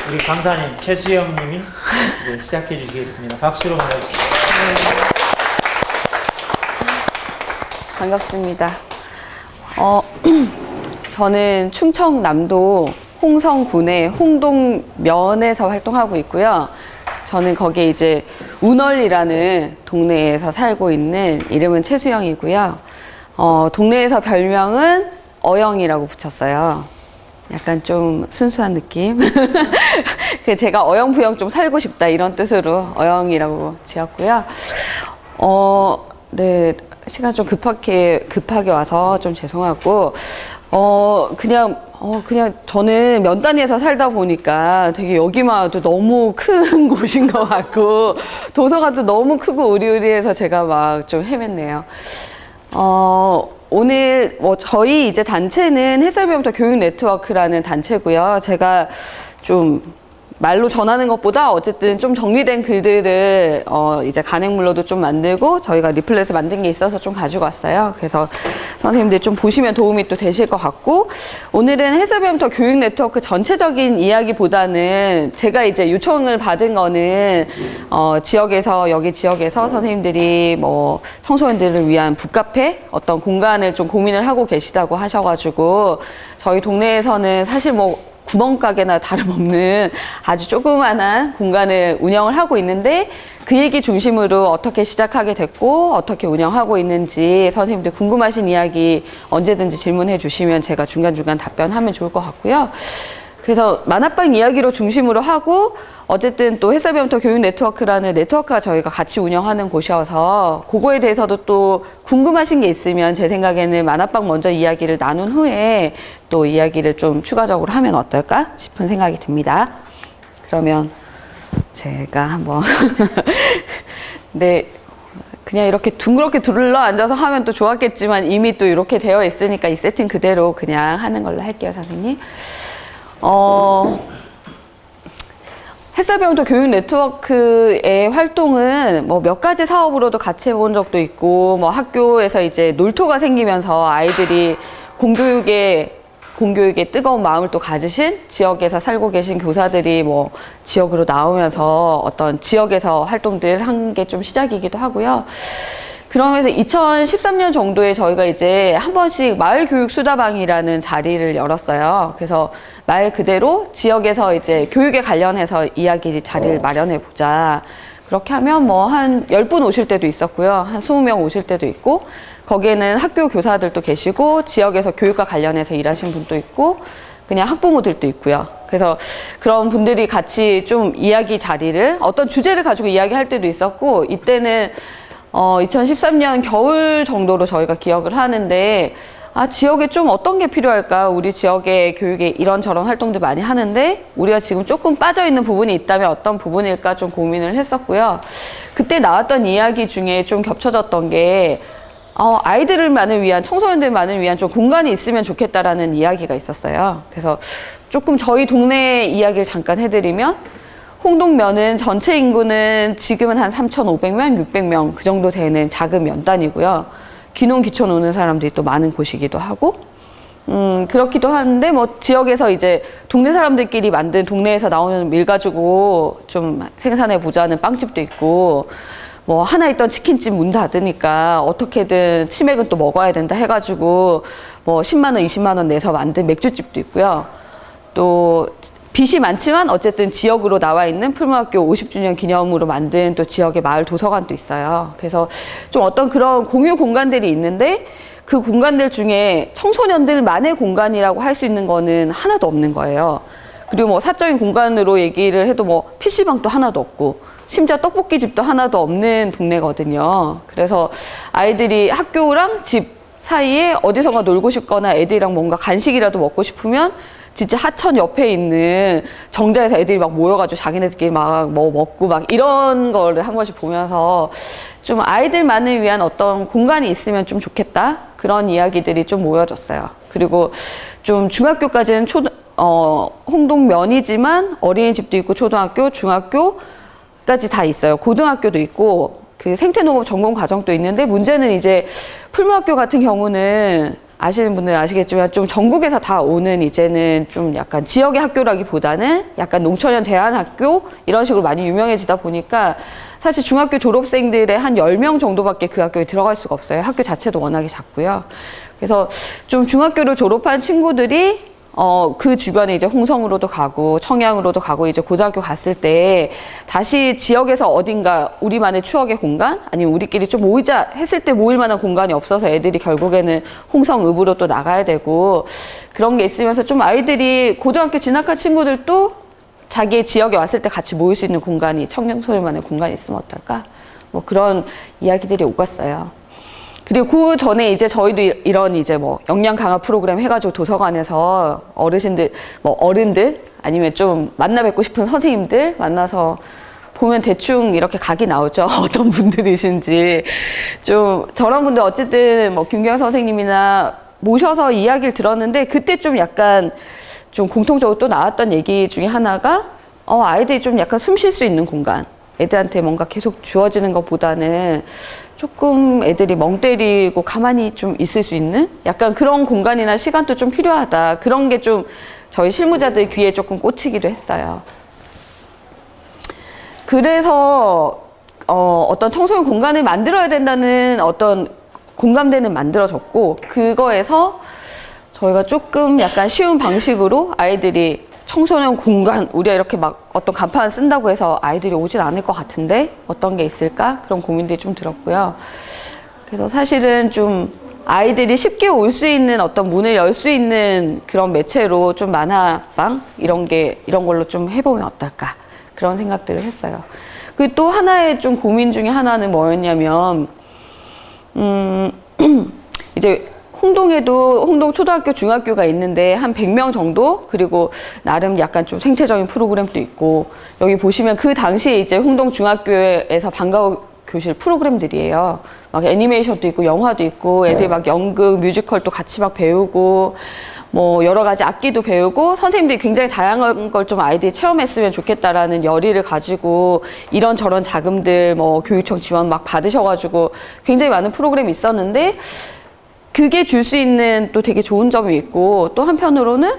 우리 강사님 최수영 님이 시작해 주시겠습니다. 박수로 맞아주십시오. 반갑습니다. 저는 충청남도 홍성군의 홍동면에서 활동하고 있고요. 저는 거기에 이제 운월이라는 동네에서 살고 있는, 이름은 최수영이고요. 동네에서 별명은 어영이라고 붙였어요. 약간 좀 순수한 느낌. 제가 어영부영 좀 살고 싶다 이런 뜻으로 어영이라고 지었고요. 네, 시간 좀 급하게 와서 좀 죄송하고, 그냥 저는 면단위에서 살다 보니까 되게 여기만 와도 너무 큰 곳인 것 같고, 도서관도 너무 크고 으리으리해서 제가 막 좀 헤맸네요. 오늘 저희 이제 단체는 해설배움터 교육 네트워크라는 단체고요. 제가 좀 말로 전하는 것보다 어쨌든 좀 정리된 글들을 이제 간행물로도 좀 만들고 저희가 리플렛을 만든 게 있어서 좀 가지고 왔어요. 그래서 선생님들 좀 보시면 도움이 또 되실 것 같고, 오늘은 해설배움터 교육 네트워크 전체적인 이야기보다는 제가 이제 요청을 받은 거는 여기 지역에서 선생님들이 뭐 청소년들을 위한 북카페 어떤 공간을 좀 고민을 하고 계시다고 하셔가지고, 저희 동네에서는 사실 뭐 구멍가게나 다름없는 아주 조그만한 공간을 운영을 하고 있는데, 그 얘기 중심으로 어떻게 시작하게 됐고 어떻게 운영하고 있는지 선생님들 궁금하신 이야기 언제든지 질문해 주시면 제가 중간중간 답변하면 좋을 것 같고요. 그래서 만화방 이야기로 중심으로 하고, 어쨌든 또 해설배움터 교육 네트워크라는 네트워크가 저희가 같이 운영하는 곳이어서 그거에 대해서도 또 궁금하신 게 있으면 제 생각에는 만화방 먼저 이야기를 나눈 후에 또 이야기를 좀 추가적으로 하면 어떨까 싶은 생각이 듭니다. 그러면 제가 한번 네, 그냥 이렇게 둥그렇게 둘러 앉아서 하면 또 좋았겠지만 이미 또 이렇게 되어 있으니까 이 세팅 그대로 그냥 하는 걸로 할게요, 선생님. 해설배움터 교육 네트워크의 활동은 뭐 몇 가지 사업으로도 같이 해본 적도 있고, 뭐 학교에서 이제 놀토가 생기면서 아이들이 공교육에 뜨거운 마음을 또 가지신 지역에서 살고 계신 교사들이 뭐 지역으로 나오면서 어떤 지역에서 활동들 한 게 좀 시작이기도 하고요. 그러면서 2013년 정도에 저희가 이제 한 번씩 마을교육수다방이라는 자리를 열었어요. 그래서 말 그대로 지역에서 이제 교육에 관련해서 이야기 자리를 마련해 보자. 그렇게 하면 뭐 한 10분 오실 때도 있었고요. 한 20명 오실 때도 있고, 거기에는 학교 교사들도 계시고, 지역에서 교육과 관련해서 일하신 분도 있고, 그냥 학부모들도 있고요. 그래서 그런 분들이 같이 좀 이야기 자리를, 어떤 주제를 가지고 이야기할 때도 있었고, 이때는 2013년 겨울 정도로 저희가 기억을 하는데, 지역에 좀 어떤 게 필요할까? 우리 지역의 교육에 이런저런 활동들 많이 하는데 우리가 지금 조금 빠져있는 부분이 있다면 어떤 부분일까 좀 고민을 했었고요. 그때 나왔던 이야기 중에 좀 겹쳐졌던 게 아이들만을 위한, 청소년들만을 위한 좀 공간이 있으면 좋겠다라는 이야기가 있었어요. 그래서 조금 저희 동네 이야기를 잠깐 해드리면, 홍동면은 전체 인구는 지금은 한 3,500명, 600명 그 정도 되는 작은 면단이고요. 귀농 귀촌 오는 사람들이 또 많은 곳이기도 하고, 그렇기도 하는데 뭐 지역에서 이제 동네 사람들끼리 만든, 동네에서 나오는 밀 가지고 좀 생산해 보자는 빵집도 있고, 뭐 하나 있던 치킨집 문 닫으니까 어떻게든 치맥은 또 먹어야 된다 해가지고 뭐 10만 원, 20만 원 내서 만든 맥주집도 있고요. 또 빚이 많지만 어쨌든 지역으로 나와 있는 풀무학교 50주년 기념으로 만든 또 지역의 마을 도서관도 있어요. 그래서 좀 어떤 그런 공유 공간들이 있는데, 그 공간들 중에 청소년들만의 공간이라고 할 수 있는 거는 하나도 없는 거예요. 그리고 뭐 사적인 공간으로 얘기를 해도 뭐 PC방도 하나도 없고, 심지어 떡볶이집도 하나도 없는 동네거든요. 그래서 아이들이 학교랑 집 사이에 어디선가 놀고 싶거나 애들이랑 뭔가 간식이라도 먹고 싶으면 진짜 하천 옆에 있는 정자에서 애들이 막 모여가지고 자기네들끼리 막 뭐 먹고 막 이런 거를 한 번씩 보면서 좀 아이들만을 위한 어떤 공간이 있으면 좀 좋겠다, 그런 이야기들이 좀 모여졌어요. 그리고 좀 중학교까지는 홍동면이지만 어린이집도 있고 초등학교, 중학교까지 다 있어요. 고등학교도 있고 그 생태농업 전공 과정도 있는데, 문제는 이제 풀무학교 같은 경우는 아시는 분들은 아시겠지만 좀 전국에서 다 오는 이제는 좀 약간 지역의 학교라기보다는 약간 농촌형 대안학교 이런 식으로 많이 유명해지다 보니까 사실 중학교 졸업생들의 한 10명 정도밖에 그 학교에 들어갈 수가 없어요. 학교 자체도 워낙에 작고요. 그래서 좀 중학교를 졸업한 친구들이 그 주변에 이제 홍성으로도 가고 청양으로도 가고 이제 고등학교 갔을 때 다시 지역에서 어딘가 우리만의 추억의 공간 아니면 우리끼리 좀 모이자 했을 때 모일 만한 공간이 없어서 애들이 결국에는 홍성읍으로 또 나가야 되고 그런 게 있으면서 좀 아이들이 고등학교 진학한 친구들도 자기 지역에 왔을 때 같이 모일 수 있는 공간이 청년소년만의 공간이 있으면 어떨까? 뭐 그런 이야기들이 오갔어요. 그리고 그 전에 이제 저희도 이런 이제 뭐 역량 강화 프로그램 해가지고 도서관에서 어르신들, 뭐 어른들 아니면 좀 만나 뵙고 싶은 선생님들 만나서 보면 대충 이렇게 각이 나오죠. 어떤 분들이신지. 좀 저런 분들 어쨌든 뭐 김경 선생님이나 모셔서 이야기를 들었는데 그때 좀 약간 좀 공통적으로 또 나왔던 얘기 중에 하나가 아이들이 좀 약간 숨 쉴 수 있는 공간. 애들한테 뭔가 계속 주어지는 것보다는 조금 애들이 멍 때리고 가만히 좀 있을 수 있는 약간 그런 공간이나 시간도 좀 필요하다. 그런 게 좀 저희 실무자들 귀에 조금 꽂히기도 했어요. 그래서 어떤 청소년 공간을 만들어야 된다는 어떤 공감대는 만들어졌고 그거에서 저희가 조금 약간 쉬운 방식으로 아이들이 청소년 공간, 우리가 이렇게 막 어떤 간판을 쓴다고 해서 아이들이 오진 않을 것 같은데 어떤 게 있을까? 그런 고민들이 좀 들었고요. 그래서 사실은 좀 아이들이 쉽게 올 수 있는 어떤 문을 열 수 있는 그런 매체로 좀 만화방 이런 걸로 좀 해보면 어떨까? 그런 생각들을 했어요. 그리고 또 하나의 좀 고민 중에 하나는 뭐였냐면, 이제 홍동에도 홍동 초등학교, 중학교가 있는데 한 100명 정도 그리고 나름 약간 좀 생태적인 프로그램도 있고 여기 보시면 그 당시에 이제 홍동 중학교에서 방과후 교실 프로그램들이에요. 막 애니메이션도 있고 영화도 있고 애들 막 연극, 뮤지컬도 같이 막 배우고 뭐 여러 가지 악기도 배우고 선생님들이 굉장히 다양한 걸 좀 아이들이 체험했으면 좋겠다라는 열의를 가지고 이런저런 자금들 뭐 교육청 지원 막 받으셔가지고 굉장히 많은 프로그램이 있었는데 그게 줄 수 있는 또 되게 좋은 점이 있고 또 한편으로는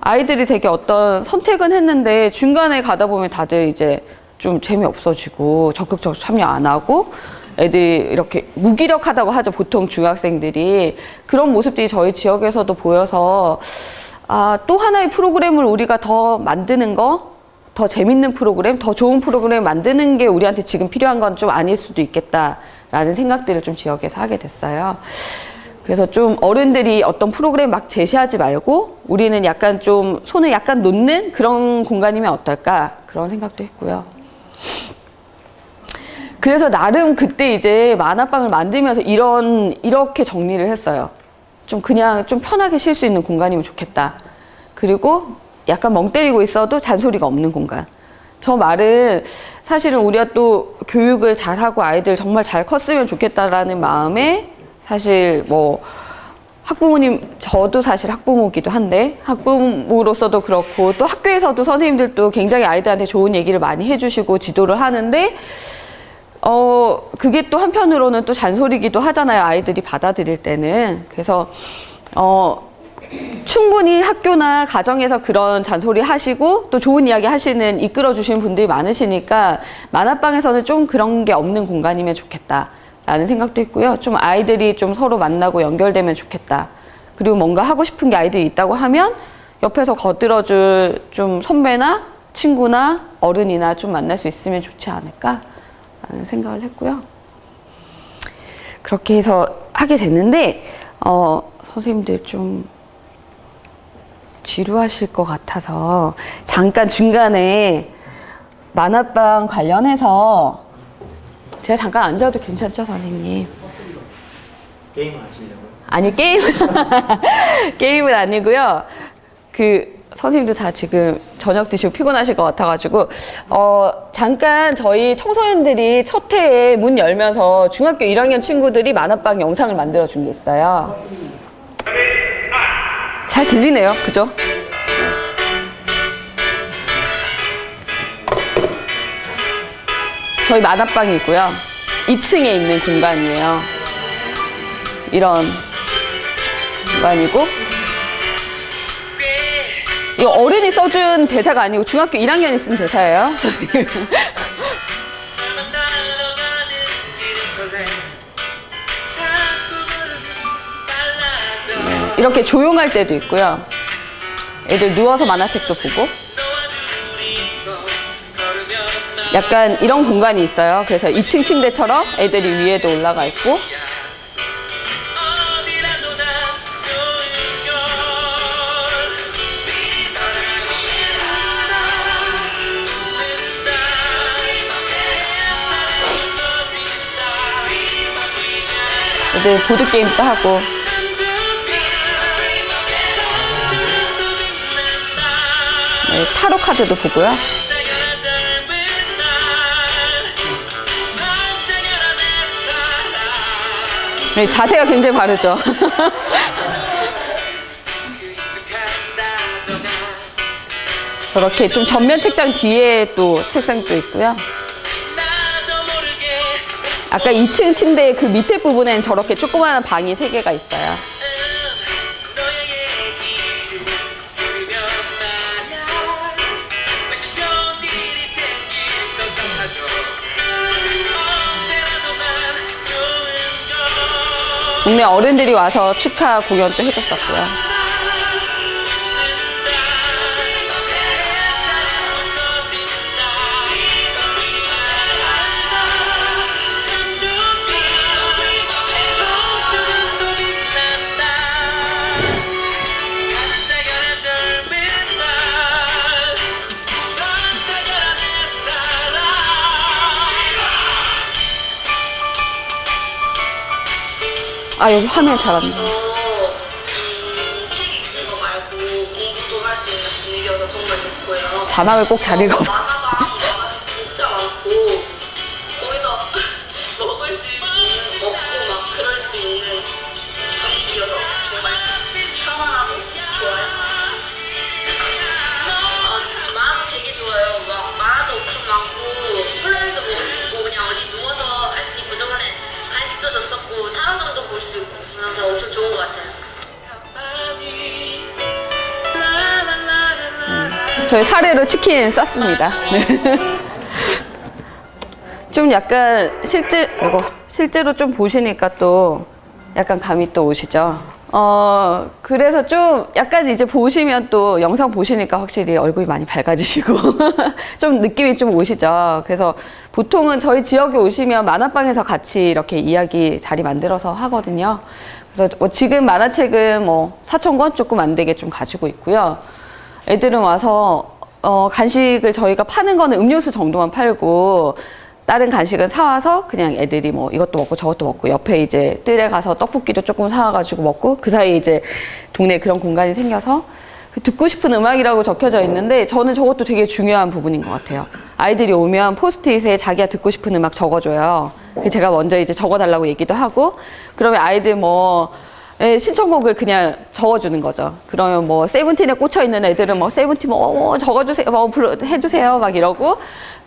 아이들이 되게 어떤 선택은 했는데 중간에 가다 보면 다들 이제 좀 재미없어지고 적극적으로 참여 안 하고 애들이 이렇게 무기력하다고 하죠. 보통 중학생들이. 그런 모습들이 저희 지역에서도 보여서 또 하나의 프로그램을 우리가 더 만드는 거, 더 재밌는 프로그램, 더 좋은 프로그램 만드는 게 우리한테 지금 필요한 건 좀 아닐 수도 있겠다라는 생각들을 좀 지역에서 하게 됐어요. 그래서 좀 어른들이 어떤 프로그램 막 제시하지 말고 우리는 약간 좀 손을 약간 놓는 그런 공간이면 어떨까 그런 생각도 했고요. 그래서 나름 그때 이제 만화방을 만들면서 이렇게 정리를 했어요. 좀 그냥 좀 편하게 쉴 수 있는 공간이면 좋겠다. 그리고 약간 멍 때리고 있어도 잔소리가 없는 공간. 저 말은 사실은 우리가 또 교육을 잘하고 아이들 정말 잘 컸으면 좋겠다라는 마음에 사실 뭐 학부모님, 저도 사실 학부모기도 한데 학부모로서도 그렇고 또 학교에서도 선생님들도 굉장히 아이들한테 좋은 얘기를 많이 해주시고 지도를 하는데 그게 또 한편으로는 또 잔소리기도 하잖아요. 아이들이 받아들일 때는. 그래서 충분히 학교나 가정에서 그런 잔소리 하시고 또 좋은 이야기 하시는 이끌어 주시는 분들이 많으시니까 만화방에서는 좀 그런 게 없는 공간이면 좋겠다 라는 생각도 했고요. 좀 아이들이 좀 서로 만나고 연결되면 좋겠다. 그리고 뭔가 하고 싶은 게 아이들이 있다고 하면 옆에서 거들어줄 좀 선배나 친구나 어른이나 좀 만날 수 있으면 좋지 않을까 라는 생각을 했고요. 그렇게 해서 하게 됐는데 선생님들 좀 지루하실 것 같아서 잠깐 중간에 만화방 관련해서 제가 잠깐 앉아도 괜찮죠, 선생님? 게임을 하시려고요? 아니, 게임은 아니고요. 선생님들 다 지금 저녁 드시고 피곤하실 것 같아가지고, 잠깐 저희 청소년들이 첫 해에 문 열면서 중학교 1학년 친구들이 만화방 영상을 만들어준 게 있어요. 잘 들리네요, 그죠? 저희 만화방이 있고요. 2층에 있는 공간이에요. 이런 공간이고, 이거 어른이 써준 대사가 아니고 중학교 1학년이 쓴 대사예요, 선생님. 이렇게 조용할 때도 있고요. 애들 누워서 만화책도 보고. 약간 이런 공간이 있어요. 그래서 2층 침대처럼 애들이 위에도 올라가 있고. 애들 보드게임도 하고. 네, 타로 카드도 보고요. 네, 자세가 굉장히 바르죠. 저렇게 좀 전면 책장 뒤에 또 책상도 있고요. 아까 2층 침대 그 밑에 부분엔 저렇게 조그마한 방이 3개가 있어요. 동네 어른들이 와서 축하 공연도 해줬었고요. 아, 여기 화면 잘 안 나와. 책 읽는 거 말고 공부도 할 수 있는 분위기여서 정말 좋고요. 자막을 꼭 잘 읽어. 만화가 진짜 많고 거기서 먹을 수 있는 먹고 막 그럴 수 있는 분위기여서 정말 편안하고 좋아요. 만화도 되게 좋아요. 막 만화도 엄청 많고 플레이도 볼 수 있고 그냥 어디 누워서 할 수도 있고 저번에 간식도 줬었고 타로전도 볼 수 있고 그래서 엄청 좋은 것 같아요. 저희 사례로 치킨 쌌습니다. 네. 좀 약간 실제로 좀 보시니까 또 약간 감이 또 오시죠. 그래서 좀 약간 이제 보시면 또 영상 보시니까 확실히 얼굴이 많이 밝아지시고 좀 느낌이 좀 오시죠. 그래서 보통은 저희 지역에 오시면 만화방에서 같이 이렇게 이야기 자리 만들어서 하거든요. 그래서 뭐 지금 만화책은 뭐 4,000권 조금 안 되게 좀 가지고 있고요. 애들은 와서 간식을 저희가 파는 거는 음료수 정도만 팔고 다른 간식은 사와서 그냥 애들이 뭐 이것도 먹고 저것도 먹고 옆에 이제 뜰에 가서 떡볶이도 조금 사와가지고 먹고 그 사이에 이제 동네에 그런 공간이 생겨서 듣고 싶은 음악이라고 적혀져 있는데 저는 저것도 되게 중요한 부분인 것 같아요. 아이들이 오면 포스트잇에 자기가 듣고 싶은 음악 적어줘요. 제가 먼저 이제 적어달라고 얘기도 하고 그러면 아이들 뭐 신청곡을 그냥 적어주는 거죠. 그러면 뭐 세븐틴에 꽂혀 있는 애들은 뭐 세븐틴 적어주세요, 해주세요 막 이러고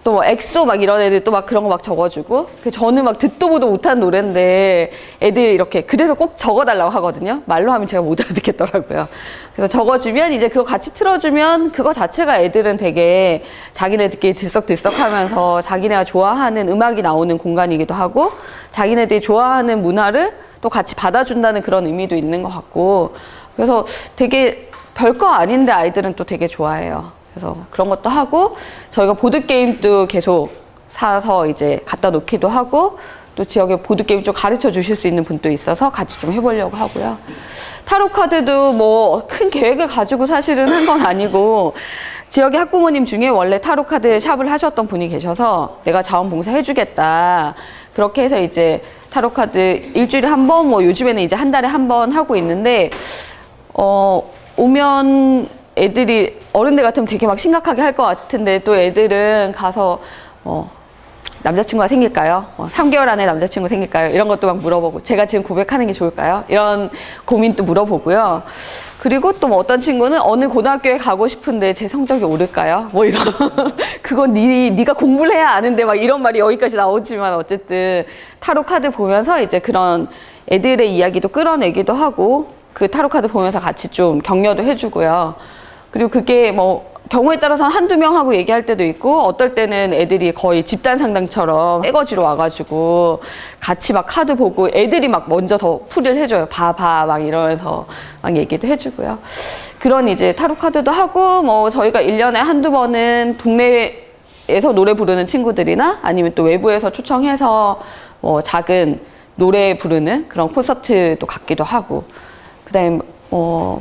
또 뭐 엑소 막 이런 애들 또 막 그런 거 막 적어주고 저는 막 듣도 보도 못한 노래인데 애들이 이렇게 그래서 꼭 적어달라고 하거든요. 말로 하면 제가 못 알아듣겠더라고요. 그래서 적어주면 이제 그거 같이 틀어주면 그거 자체가 애들은 되게 자기네들끼리 들썩들썩하면서 자기네가 좋아하는 음악이 나오는 공간이기도 하고 자기네들이 좋아하는 문화를 또 같이 받아준다는 그런 의미도 있는 것 같고 그래서 되게 별거 아닌데 아이들은 또 되게 좋아해요. 그래서 그런 것도 하고 저희가 보드게임도 계속 사서 이제 갖다 놓기도 하고 또 지역에 보드게임 좀 가르쳐 주실 수 있는 분도 있어서 같이 좀 해보려고 하고요. 타로 카드도 뭐 큰 계획을 가지고 사실은 한 건 아니고 지역의 학부모님 중에 원래 타로 카드 샵을 하셨던 분이 계셔서 내가 자원봉사 해주겠다. 그렇게 해서 이제 타로 카드 일주일에 한 번, 뭐 요즘에는 이제 한 달에 한 번 하고 있는데 오면 애들이 어른들 같으면 되게 막 심각하게 할 것 같은데 또 애들은 가서 남자친구가 생길까요? 3개월 안에 남자친구 생길까요? 이런 것도 막 물어보고 제가 지금 고백하는 게 좋을까요? 이런 고민도 물어보고요. 그리고 또 뭐 어떤 친구는 어느 고등학교에 가고 싶은데 제 성적이 오를까요? 뭐 이런 그건 네가 공부를 해야 아는데 막 이런 말이 여기까지 나오지만 어쨌든 타로 카드 보면서 이제 그런 애들의 이야기도 끌어내기도 하고 그 타로 카드 보면서 같이 좀 격려도 해주고요. 그리고 그게 뭐 경우에 따라서는 한두 명 하고 얘기할 때도 있고 어떨 때는 애들이 거의 집단 상담처럼 떼거지로 와가지고 같이 막 카드 보고 애들이 막 먼저 더 풀이를 해줘요. 봐봐 막 이러면서 막 얘기도 해주고요. 그런 이제 타로 카드도 하고 뭐 저희가 1년에 한두 번은 동네에서 노래 부르는 친구들이나 아니면 또 외부에서 초청해서 뭐 작은 노래 부르는 그런 콘서트도 갖기도 하고 그다음에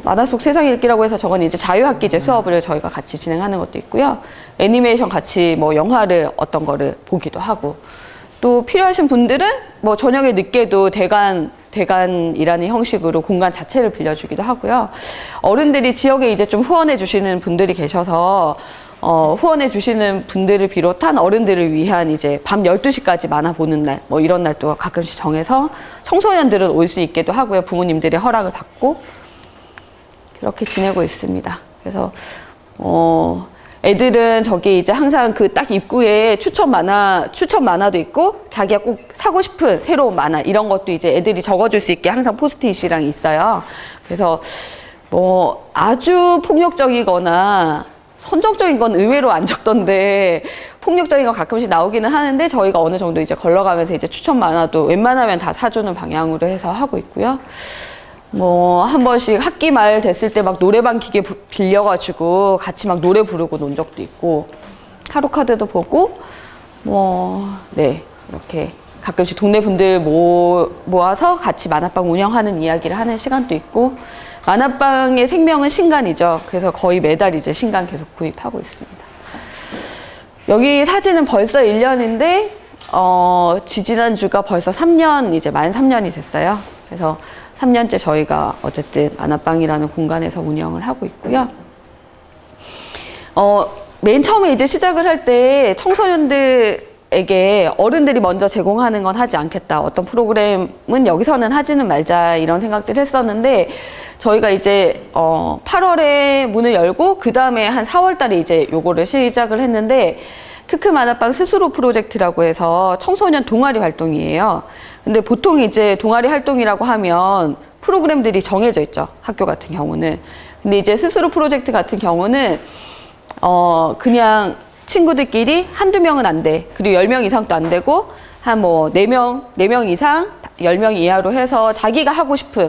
만화 속 세상 읽기라고 해서 저건 이제 자유학기제 수업을 저희가 같이 진행하는 것도 있고요. 애니메이션 같이 뭐 영화를 어떤 거를 보기도 하고 또 필요하신 분들은 뭐 저녁에 늦게도 대관이라는 형식으로 공간 자체를 빌려주기도 하고요. 어른들이 지역에 이제 좀 후원해 주시는 분들이 계셔서 후원해 주시는 분들을 비롯한 어른들을 위한 이제 밤 12시까지 만화 보는 날, 뭐 이런 날도 가끔씩 정해서 청소년들은 올 수 있게도 하고요. 부모님들의 허락을 받고 그렇게 지내고 있습니다. 그래서 애들은 저기 이제 항상 그 딱 입구에 추천 만화도 있고 자기가 꼭 사고 싶은 새로운 만화 이런 것도 이제 애들이 적어줄 수 있게 항상 포스트잇이랑 있어요. 그래서 뭐 아주 폭력적이거나 선정적인 건 의외로 안 적던데 폭력적인 거 가끔씩 나오기는 하는데 저희가 어느 정도 이제 걸러가면서 이제 추천 만화도 웬만하면 다 사주는 방향으로 해서 하고 있고요. 뭐 한 번씩 학기 말 됐을 때 막 노래방 기계 빌려가지고 같이 막 노래 부르고 논 적도 있고 타로 카드도 보고 네 이렇게 가끔씩 동네 분들 모아서 같이 만화방 운영하는 이야기를 하는 시간도 있고 만화방의 생명은 신간이죠. 그래서 거의 매달 이제 신간 계속 구입하고 있습니다. 여기 사진은 벌써 1년인데 지지난주가 벌써 3년 이제 만 3년이 됐어요. 그래서 3년째 저희가 어쨌든 만화방이라는 공간에서 운영을 하고 있고요. 맨 처음에 이제 시작을 할 때 청소년들에게 어른들이 먼저 제공하는 건 하지 않겠다. 어떤 프로그램은 여기서는 하지는 말자 이런 생각들을 했었는데 저희가 이제 8월에 문을 열고 그 다음에 한 4월 달에 이제 요거를 시작을 했는데 크크 만화방 스스로 프로젝트라고 해서 청소년 동아리 활동이에요. 근데 보통 이제 동아리 활동이라고 하면 프로그램들이 정해져 있죠. 학교 같은 경우는. 근데 이제 스스로 프로젝트 같은 경우는 그냥 친구들끼리 한두 명은 안 돼. 그리고 10명 이상도 안 되고 한 뭐 4명 이상 10명 이하로 해서 자기가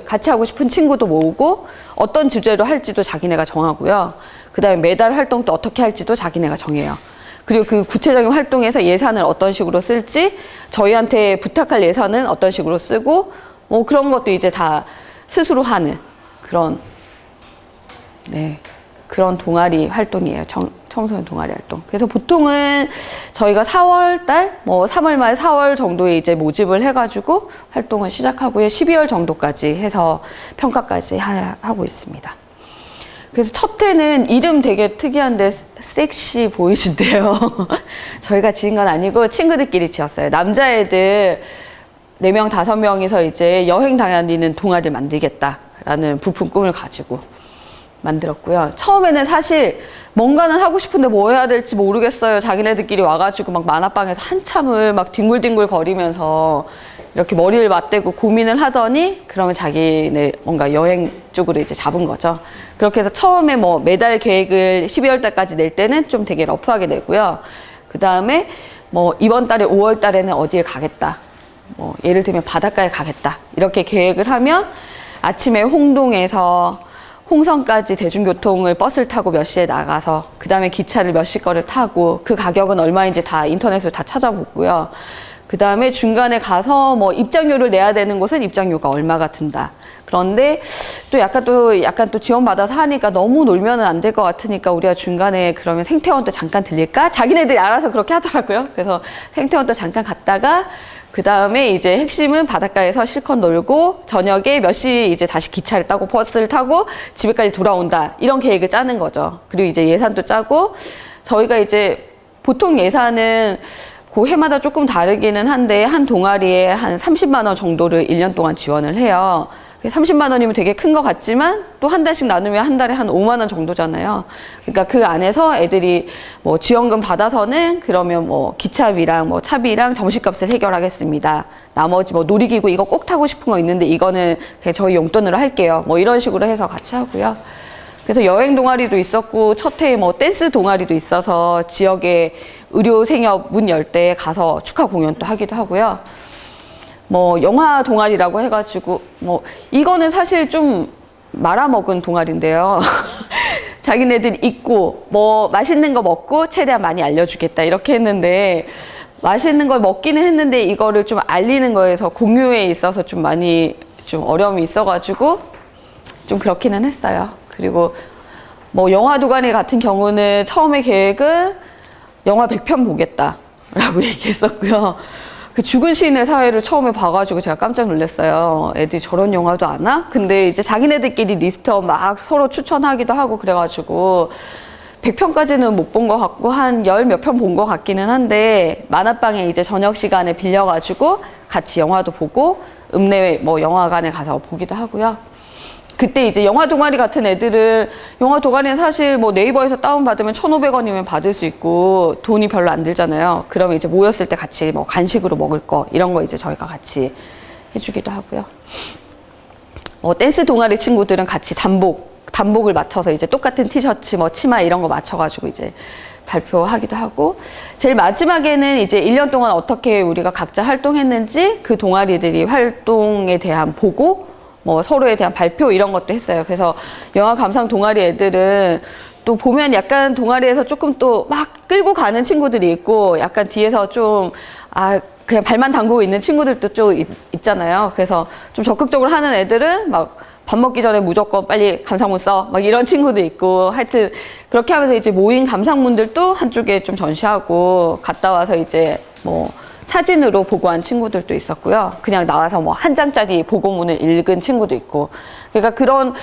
같이 하고 싶은 친구도 모으고 어떤 주제로 할지도 자기네가 정하고요. 그 다음에 매달 활동도 어떻게 할지도 자기네가 정해요. 그리고 그 구체적인 활동에서 예산을 어떤 식으로 쓸지 저희한테 부탁할 예산은 어떤 식으로 쓰고 뭐 그런 것도 이제 다 스스로 하는 그런 동아리 활동이에요. 청소년 동아리 활동. 그래서 보통은 저희가 4월 달, 뭐 3월 말 4월 정도에 이제 모집을 해가지고 활동을 시작하고요. 12월 정도까지 해서 평가까지 하고 있습니다. 그래서 첫 해는 이름 되게 특이한데 섹시 보이신데요. 저희가 지은 건 아니고 친구들끼리 지었어요. 남자애들 4명, 5명이서 이제 여행 다니는 동아리를 만들겠다라는 부푼 꿈을 가지고 만들었고요. 처음에는 사실 뭔가는 하고 싶은데 뭐 해야 될지 모르겠어요. 자기네들끼리 와가지고 막 만화방에서 한참을 막 뒹굴뒹굴 거리면서 이렇게 머리를 맞대고 고민을 하더니 그러면 자기네 뭔가 여행 쪽으로 이제 잡은 거죠. 그렇게 해서 처음에 뭐 매달 계획을 12월 달까지 낼 때는 좀 되게 러프하게 내고요. 그 다음에 뭐 이번 달에 5월 달에는 어디에 가겠다. 뭐 예를 들면 바닷가에 가겠다. 이렇게 계획을 하면 아침에 홍동에서 홍성까지 대중교통을 버스를 타고 몇 시에 나가서 그 다음에 기차를 몇 시 거를 타고 그 가격은 얼마인지 다 인터넷으로 다 찾아보고요. 그 다음에 중간에 가서 뭐 입장료를 내야 되는 곳은 입장료가 얼마가 든다. 그런데 또 약간 또 지원받아서 하니까 너무 놀면은 안 될 것 같으니까 우리가 중간에 그러면 생태원도 잠깐 들릴까? 자기네들이 알아서 그렇게 하더라고요. 그래서 생태원도 잠깐 갔다가 그 다음에 이제 핵심은 바닷가에서 실컷 놀고 저녁에 몇 시 이제 다시 기차를 타고 버스를 타고 집에까지 돌아온다. 이런 계획을 짜는 거죠. 그리고 이제 예산도 짜고 저희가 이제 보통 예산은 그 해마다 조금 다르기는 한데 한 동아리에 한 30만 원 정도를 1년 동안 지원을 해요. 30만 원이면 되게 큰 것 같지만 또 한 달씩 나누면 한 달에 한 5만 원 정도잖아요. 그러니까 그 안에서 애들이 뭐 지원금 받아서는 그러면 뭐 기차비랑 뭐 차비랑 점심값을 해결하겠습니다. 나머지 뭐 놀이기구 이거 꼭 타고 싶은 거 있는데 이거는 그냥 저희 용돈으로 할게요. 뭐 이런 식으로 해서 같이 하고요. 그래서 여행 동아리도 있었고 첫 해에 뭐 댄스 동아리도 있어서 지역의 의료 생협 문 열 때 가서 축하 공연도 하기도 하고요. 뭐 영화 동아리라고 해가지고 뭐 이거는 사실 좀 말아먹은 동아리인데요. 자기네들 있고 뭐 맛있는 거 먹고 최대한 많이 알려주겠다 이렇게 했는데 맛있는 걸 먹기는 했는데 이거를 좀 알리는 거에서 공유에 있어서 좀 많이 좀 어려움이 있어가지고 좀 그렇기는 했어요. 그리고 뭐 영화 동아리 같은 경우는 처음에 계획은 영화 100편 보겠다라고 얘기했었고요. 그 죽은 시인의 사회를 처음에 봐가지고 제가 깜짝 놀랐어요. 애들이 저런 영화도 아나? 근데 이제 자기네들끼리 리스트업 막 서로 추천하기도 하고 그래가지고 100편까지는 못 본 것 같고 한 10몇 편 본 것 같기는 한데 만화방에 이제 저녁 시간에 빌려가지고 같이 영화도 보고 읍내 뭐 영화관에 가서 보기도 하고요. 그때 이제 영화 동아리 같은 애들은 영화 동아리는 사실 뭐 네이버에서 다운받으면 1,500원이면 받을 수 있고 돈이 별로 안 들잖아요. 그러면 이제 모였을 때 같이 뭐 간식으로 먹을 거 이런 거 이제 저희가 같이 해주기도 하고요. 뭐 댄스 동아리 친구들은 같이 단복을 맞춰서 이제 똑같은 티셔츠 뭐 치마 이런 거 맞춰가지고 이제 발표하기도 하고 제일 마지막에는 이제 1년 동안 어떻게 우리가 각자 활동했는지 그 동아리들이 활동에 대한 보고 뭐 서로에 대한 발표 이런 것도 했어요. 그래서 영화 감상 동아리 애들은 또 보면 약간 동아리에서 조금 또 막 끌고 가는 친구들이 있고 약간 뒤에서 좀 그냥 발만 담그고 있는 친구들도 좀 있잖아요. 그래서 좀 적극적으로 하는 애들은 막 밥 먹기 전에 무조건 빨리 감상문 써 막 이런 친구도 있고 하여튼 그렇게 하면서 이제 모인 감상문들도 한쪽에 좀 전시하고 갔다 와서 이제 뭐 사진으로 보고한 친구들도 있었고요. 그냥 나와서 뭐 한 장짜리 보고문을 읽은 친구도 있고. 그러니까 그런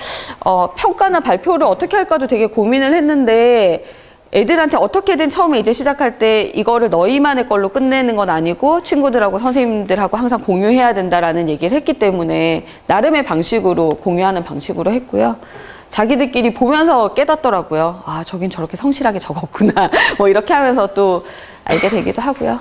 평가나 발표를 어떻게 할까도 되게 고민을 했는데 애들한테 어떻게든 처음에 이제 시작할 때 이거를 너희만의 걸로 끝내는 건 아니고 친구들하고 선생님들하고 항상 공유해야 된다라는 얘기를 했기 때문에 나름의 방식으로 공유하는 방식으로 했고요. 자기들끼리 보면서 깨닫더라고요. 아, 저긴 저렇게 성실하게 적었구나. 뭐 이렇게 하면서 또 알게 되기도 하고요.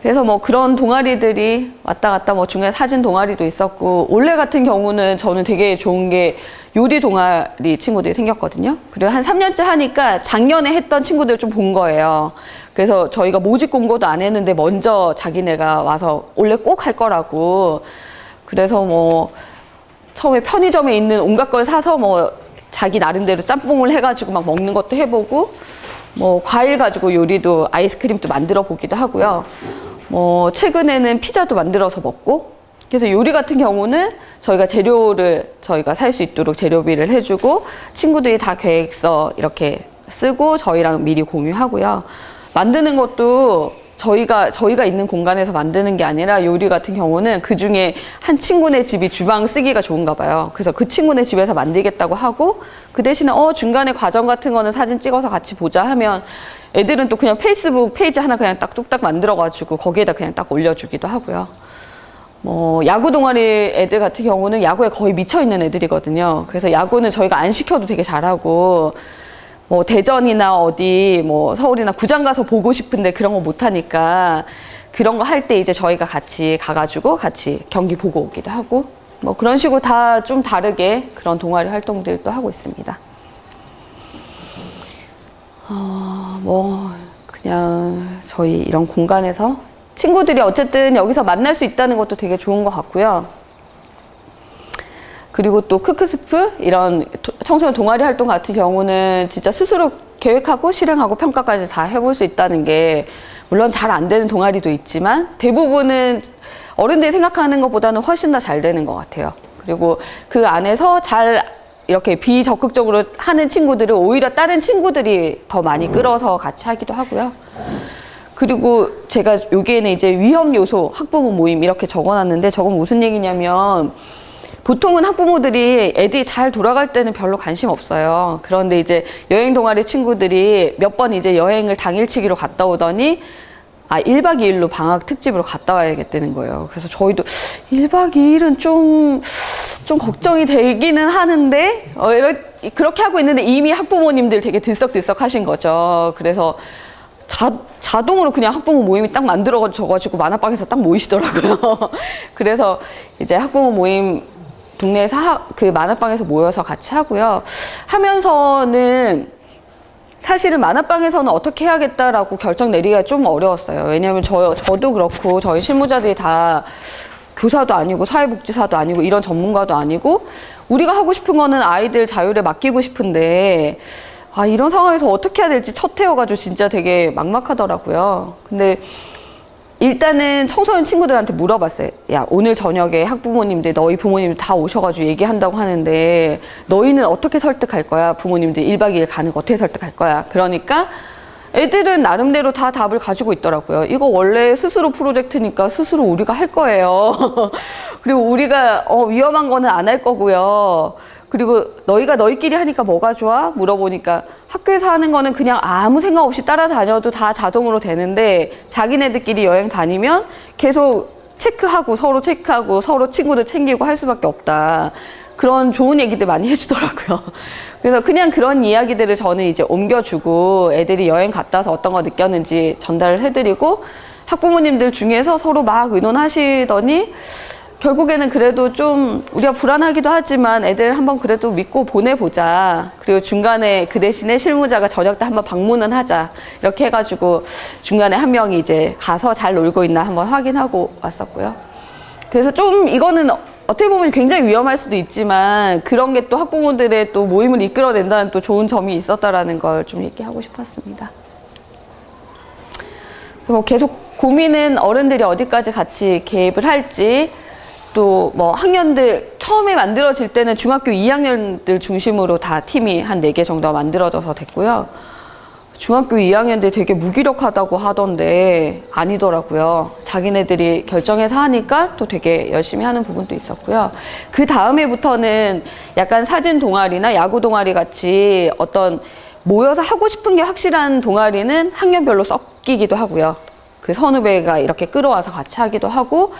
그래서 뭐 그런 동아리들이 왔다 갔다 뭐 중간에 사진 동아리도 있었고 올해 같은 경우는 저는 되게 좋은 게 요리 동아리 친구들이 생겼거든요. 그리고 한 3년째 하니까 작년에 했던 친구들 좀 본 거예요. 그래서 저희가 모집 공고도 안 했는데 먼저 자기네가 와서 원래 꼭 할 거라고. 그래서 뭐 처음에 편의점에 있는 온갖 걸 사서 뭐 자기 나름대로 짬뽕을 해가지고 막 먹는 것도 해보고 뭐 과일 가지고 요리도 아이스크림도 만들어 보기도 하고요. 뭐 최근에는 피자도 만들어서 먹고 그래서 요리 같은 경우는 저희가 재료를 저희가 살 수 있도록 재료비를 해주고 친구들이 다 계획서 이렇게 쓰고 저희랑 미리 공유하고요. 만드는 것도 저희가 있는 공간에서 만드는 게 아니라 요리 같은 경우는 그 중에 한 친구네 집이 주방 쓰기가 좋은가 봐요. 그래서 그 친구네 집에서 만들겠다고 하고 그 대신에 중간에 과정 같은 거는 사진 찍어서 같이 보자 하면 애들은 또 그냥 페이스북 페이지 하나 그냥 딱 뚝딱 만들어가지고 거기에다 그냥 딱 올려주기도 하고요. 뭐 야구 동아리 애들 같은 경우는 야구에 거의 미쳐있는 애들이거든요. 그래서 야구는 저희가 안 시켜도 되게 잘하고 뭐 대전이나 어디 뭐 서울이나 구장 가서 보고 싶은데 그런 거 못하니까 그런 거 할 때 이제 저희가 같이 가가지고 같이 경기 보고 오기도 하고 뭐 그런 식으로 다 좀 다르게 그런 동아리 활동들도 하고 있습니다. 뭐 그냥 저희 이런 공간에서 친구들이 어쨌든 여기서 만날 수 있다는 것도 되게 좋은 것 같고요. 그리고 또 크크스프 이런 청소년 동아리 활동 같은 경우는 진짜 스스로 계획하고 실행하고 평가까지 다 해볼 수 있다는 게 물론 잘 안 되는 동아리도 있지만 대부분은 어른들이 생각하는 것보다는 훨씬 더 잘 되는 것 같아요. 그리고 그 안에서 잘 이렇게 비적극적으로 하는 친구들을 오히려 다른 친구들이 더 많이 끌어서 같이 하기도 하고요. 그리고 제가 여기에는 이제 위험 요소 학부모 모임 이렇게 적어놨는데 저건 무슨 얘기냐면 보통은 학부모들이 애들이 잘 돌아갈 때는 별로 관심 없어요. 그런데 이제 여행 동아리 친구들이 몇 번 이제 여행을 당일치기로 갔다 오더니 1박 2일로 방학 특집으로 갔다 와야겠다는 거예요. 그래서 저희도 1박 2일은 좀 좀 걱정이 되기는 하는데 그렇게 하고 있는데 이미 학부모님들 되게 들썩들썩 하신 거죠. 그래서 자동으로 그냥 학부모 모임이 딱 만들어져가지고 만화방에서 딱 모이시더라고요. 그래서 이제 학부모 모임 동네에서 그 만화방에서 모여서 같이 하고요. 하면서는 사실은 만화방에서는 어떻게 해야겠다라고 결정 내리기가 좀 어려웠어요. 왜냐하면 저도 그렇고 저희 실무자들이 다 교사도 아니고 사회복지사도 아니고 이런 전문가도 아니고 우리가 하고 싶은 거는 아이들 자율에 맡기고 싶은데 이런 상황에서 어떻게 해야 될지 첫 해여가지고 진짜 되게 막막하더라고요. 근데 일단은 청소년 친구들한테 물어봤어요. 야, 오늘 저녁에 학부모님들, 너희 부모님들 다 오셔가지고 얘기한다고 하는데 너희는 어떻게 설득할 거야? 부모님들 1박 2일 가는 거 어떻게 설득할 거야? 그러니까 애들은 나름대로 다 답을 가지고 있더라고요. 이거 원래 스스로 프로젝트니까 스스로 우리가 할 거예요. 그리고 우리가 위험한 거는 안 할 거고요. 그리고 너희가 너희끼리 하니까 뭐가 좋아? 물어보니까 학교에서 하는 거는 그냥 아무 생각 없이 따라다녀도 다 자동으로 되는데 자기네들끼리 여행 다니면 계속 체크하고 서로 친구들 챙기고 할 수밖에 없다. 그런 좋은 얘기들 많이 해주더라고요. 그래서 그냥 그런 이야기들을 저는 이제 옮겨주고 애들이 여행 갔다 와서 어떤 거 느꼈는지 전달을 해드리고 학부모님들 중에서 서로 막 의논하시더니 결국에는 그래도 좀 우리가 불안하기도 하지만 애들 한번 그래도 믿고 보내보자. 그리고 중간에 그 대신에 실무자가 저녁 때 한번 방문은 하자. 이렇게 해가지고 중간에 한 명이 이제 가서 잘 놀고 있나 한번 확인하고 왔었고요. 그래서 좀 이거는 어떻게 보면 굉장히 위험할 수도 있지만 그런 게 또 학부모들의 또 모임을 이끌어낸다는 또 좋은 점이 있었다라는 걸 좀 얘기하고 싶었습니다. 계속 고민은 어른들이 어디까지 같이 개입을 할지 또 뭐 학년들 처음에 만들어질 때는 중학교 2학년들 중심으로 다 팀이 한 4개 정도 만들어져서 됐고요. 중학교 2학년들이 되게 무기력하다고 하던데 아니더라고요. 자기네들이 결정해서 하니까 또 되게 열심히 하는 부분도 있었고요. 그 다음에부터는 약간 사진 동아리나 야구 동아리 같이 어떤 모여서 하고 싶은 게 확실한 동아리는 학년별로 섞이기도 하고요. 그 선후배가 이렇게 끌어와서 같이 하기도 하고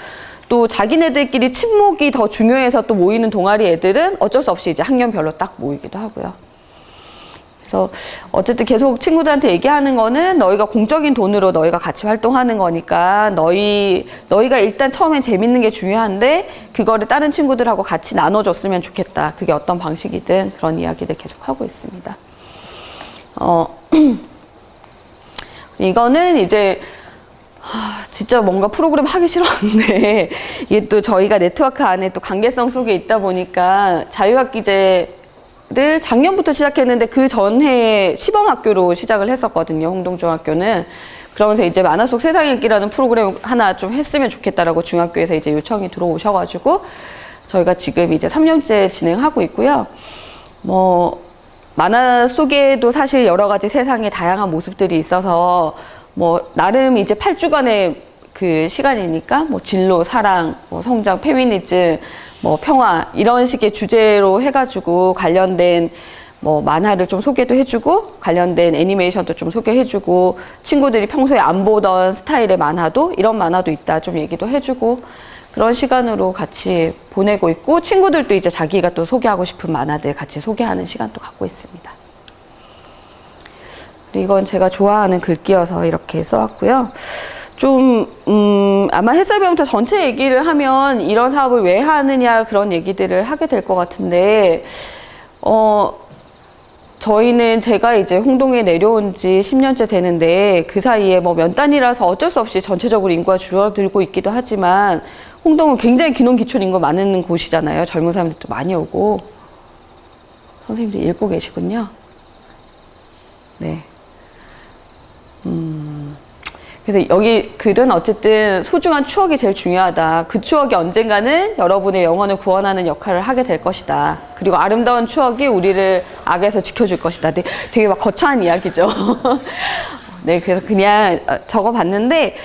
또 자기네들끼리 친목이 더 중요해서 또 모이는 동아리 애들은 어쩔 수 없이 이제 학년별로 딱 모이기도 하고요. 그래서 어쨌든 계속 친구들한테 얘기하는 거는 너희가 공적인 돈으로 너희가 같이 활동하는 거니까 너희가 일단 처음엔 재밌는 게 중요한데 그거를 다른 친구들하고 같이 나눠줬으면 좋겠다. 그게 어떤 방식이든 그런 이야기들 계속 하고 있습니다. 이거는 이제 진짜 뭔가 프로그램 하기 싫었는데 이게 또 저희가 네트워크 안에 또 관계성 속에 있다 보니까 자유학기제를 작년부터 시작했는데 그 전해에 시범학교로 시작을 했었거든요. 홍동중학교는. 그러면서 이제 만화 속 세상 읽기라는 프로그램 하나 좀 했으면 좋겠다라고 중학교에서 이제 요청이 들어오셔가지고 저희가 지금 이제 3년째 진행하고 있고요. 뭐 만화 속에도 사실 여러 가지 세상의 다양한 모습들이 있어서 뭐 나름 이제 8주간의 그 시간이니까 뭐 진로, 사랑, 뭐 성장, 페미니즘, 뭐 평화 이런 식의 주제로 해가지고 관련된 뭐 만화를 좀 소개도 해주고 관련된 애니메이션도 좀 소개해주고 친구들이 평소에 안 보던 스타일의 만화도 이런 만화도 있다 좀 얘기도 해주고 그런 시간으로 같이 보내고 있고 친구들도 이제 자기가 또 소개하고 싶은 만화들 같이 소개하는 시간도 갖고 있습니다. 이건 제가 좋아하는 글귀여서 이렇게 써왔고요. 좀 아마 햇살배움터 전체 얘기를 하면 이런 사업을 왜 하느냐 그런 얘기들을 하게 될 것 같은데 저희는 제가 이제 홍동에 내려온 지 10년째 되는데 그 사이에 뭐 면단이라서 어쩔 수 없이 전체적으로 인구가 줄어들고 있기도 하지만 홍동은 굉장히 귀농귀촌 인구 많은 곳이잖아요. 젊은 사람들도 많이 오고 선생님들 읽고 계시군요. 네. 그래서 여기 글은 어쨌든 소중한 추억이 제일 중요하다. 그 추억이 언젠가는 여러분의 영혼을 구원하는 역할을 하게 될 것이다. 그리고 아름다운 추억이 우리를 악에서 지켜줄 것이다. 되게 막 거창한 이야기죠. 네, 그래서 그냥 적어봤는데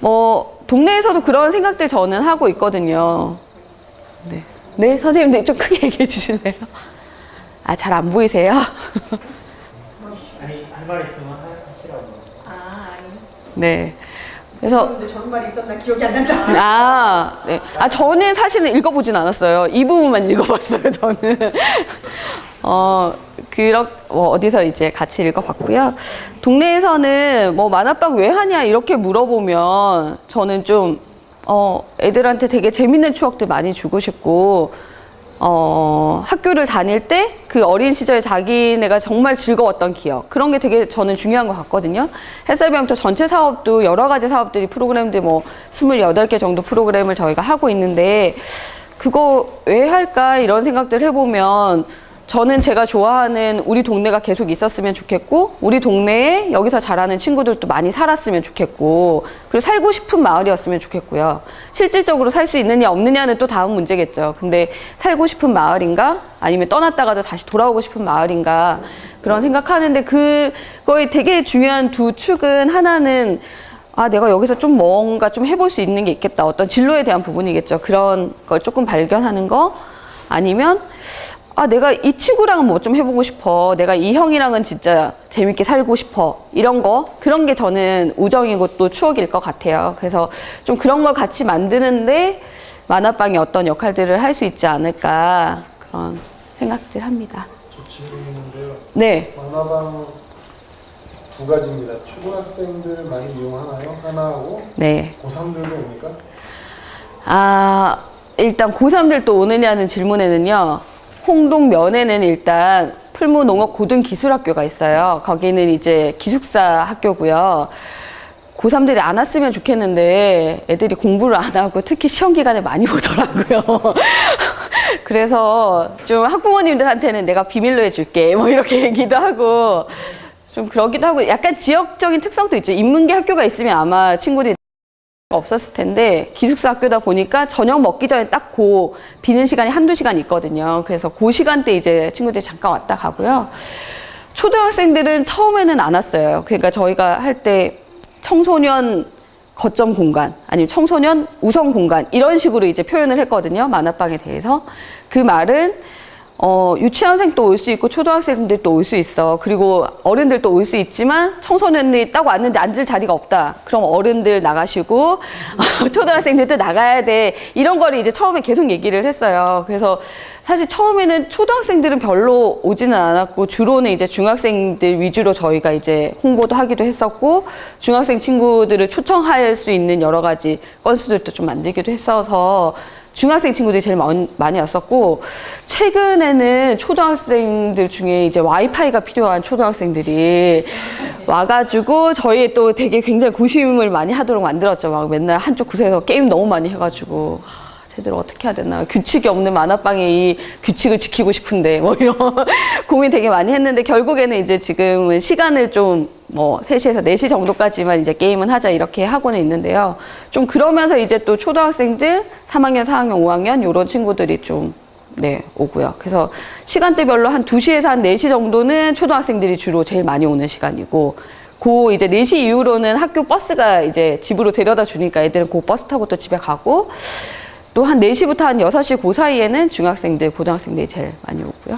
뭐 동네에서도 그런 생각들 저는 하고 있거든요. 네, 네 선생님들 좀 크게 얘기해 주실래요? 아, 잘 안 보이세요? 아니 할 말 있으면 하시라고. 네. 그래서 근데 저런 말이 있었나 기억이 안 난다. 아, 네. 아, 저는 사실은 읽어보진 않았어요. 이 부분만 읽어봤어요, 저는. 어디서 이제 같이 읽어봤고요. 동네에서는 뭐 만화방 왜 하냐 이렇게 물어보면 저는 좀, 애들한테 되게 재밌는 추억들 많이 주고 싶고, 학교를 다닐 때 그 어린 시절 자기네가 정말 즐거웠던 기억 그런 게 되게 저는 중요한 것 같거든요. 햇살배움터 전체 사업도 여러 가지 사업들이 프로그램들 뭐 28개 정도 프로그램을 저희가 하고 있는데 그거 왜 할까 이런 생각들 해보면 저는 제가 좋아하는 우리 동네가 계속 있었으면 좋겠고 우리 동네에 여기서 자라는 친구들도 많이 살았으면 좋겠고 그리고 살고 싶은 마을이었으면 좋겠고요. 실질적으로 살 수 있느냐 없느냐는 또 다음 문제겠죠. 근데 살고 싶은 마을인가 아니면 떠났다가도 다시 돌아오고 싶은 마을인가 그런 생각하는데 그거의 되게 중요한 두 축은 하나는 아, 내가 여기서 좀 뭔가 좀 해볼 수 있는 게 있겠다. 어떤 진로에 대한 부분이겠죠. 그런 걸 조금 발견하는 거 아니면 아, 내가 이 친구랑은 뭐 좀 해보고 싶어. 내가 이 형이랑은 진짜 재밌게 살고 싶어. 이런 거. 그런 게 저는 우정이고 또 추억일 것 같아요. 그래서 좀 그런 걸 같이 만드는데 만화방이 어떤 역할들을 할 수 있지 않을까. 그런 생각들 합니다. 저 질문인데요. 네. 만화방 두 가지입니다. 초등학생들 많이 이용하나요? 하나하고 네. 고3들도 옵니까? 아, 일단 고3들 또 오느냐는 질문에는요. 홍동면에는 일단 풀무농업고등기술학교가 있어요. 거기는 이제 기숙사 학교고요. 고3들이 안 왔으면 좋겠는데 애들이 공부를 안 하고 특히 시험 기간에 많이 오더라고요. 그래서 좀 학부모님들한테는 내가 비밀로 해줄게 뭐 이렇게 얘기도 하고 좀 그러기도 하고 약간 지역적인 특성도 있죠. 인문계 학교가 있으면 아마 친구들이 없었을 텐데 기숙사 학교다 보니까 저녁 먹기 전에 딱 비는 시간이 한두 시간 있거든요. 그래서 그 시간대 이제 친구들이 잠깐 왔다 가고요. 초등학생들은 처음에는 안 왔어요. 그러니까 저희가 할 때 청소년 거점 공간 아니면 청소년 우선 공간 이런 식으로 이제 표현을 했거든요. 만화방에 대해서. 그 말은 유치원생도 올 수 있고 초등학생들도 올 수 있어. 그리고 어른들도 올 수 있지만 청소년들이 딱 왔는데 앉을 자리가 없다. 그럼 어른들 나가시고 초등학생들도 나가야 돼. 이런 거를 이제 처음에 계속 얘기를 했어요. 그래서 사실 처음에는 초등학생들은 별로 오지는 않았고 주로는 이제 중학생들 위주로 저희가 이제 홍보도 하기도 했었고 중학생 친구들을 초청할 수 있는 여러 가지 건수들도 좀 만들기도 했어서 중학생 친구들이 제일 많이 왔었고 최근에는 초등학생들 중에 이제 와이파이가 필요한 초등학생들이 와가지고 저희 또 되게 굉장히 고심을 많이 하도록 만들었죠. 막 맨날 한쪽 구석에서 게임 너무 많이 해가지고 쟤들 어떻게 해야 되나 규칙이 없는 만화방에 이 규칙을 지키고 싶은데 뭐 이런 고민 되게 많이 했는데 결국에는 이제 지금은 시간을 좀 뭐 3시에서 4시 정도까지만 이제 게임은 하자 이렇게 하고는 있는데요. 좀 그러면서 이제 또 초등학생들 3학년, 4학년, 5학년 이런 친구들이 좀 오고요. 그래서 시간대별로 한 2시에서 한 4시 정도는 초등학생들이 주로 제일 많이 오는 시간이고 그 이제 4시 이후로는 학교 버스가 이제 집으로 데려다 주니까 애들은 그 버스 타고 또 집에 가고 또 한 4시부터 한 6시 그 사이에는 중학생들, 고등학생들이 제일 많이 오고요.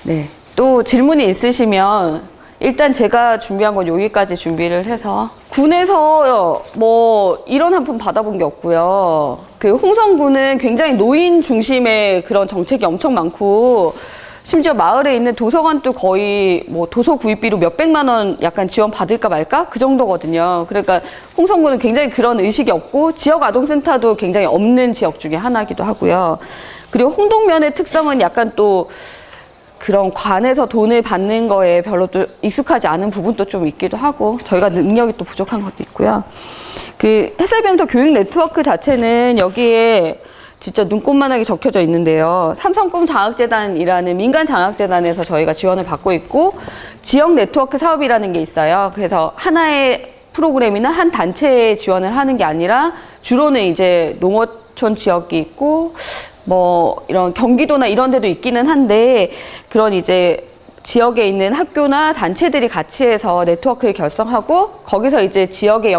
네. 또 질문이 있으시면 일단 제가 준비한 건 여기까지 준비를 해서 군에서 뭐 이런 한 푼 받아본 게 없고요. 그 홍성군은 굉장히 노인 중심의 그런 정책이 엄청 많고 심지어 마을에 있는 도서관도 거의 뭐 도서 구입비로 몇백만 원 약간 지원 받을까 말까 그 정도거든요. 그러니까 홍성군은 굉장히 그런 의식이 없고 지역 아동센터도 굉장히 없는 지역 중에 하나이기도 하고요. 그리고 홍동면의 특성은 약간 또 그런 관에서 돈을 받는 거에 별로 또 익숙하지 않은 부분도 좀 있기도 하고 저희가 능력이 또 부족한 것도 있고요. 그 햇살배움터 교육 네트워크 자체는 여기에 진짜 눈꽃만하게 적혀져 있는데요. 삼성꿈장학재단이라는 민간 장학재단에서 저희가 지원을 받고 있고 지역 네트워크 사업이라는 게 있어요. 그래서 하나의 프로그램이나 한 단체에 지원을 하는 게 아니라 주로는 이제 농어촌 지역이 있고 뭐 이런 경기도나 이런 데도 있기는 한데 그런 이제 지역에 있는 학교나 단체들이 같이 해서 네트워크를 결성하고 거기서 이제 지역의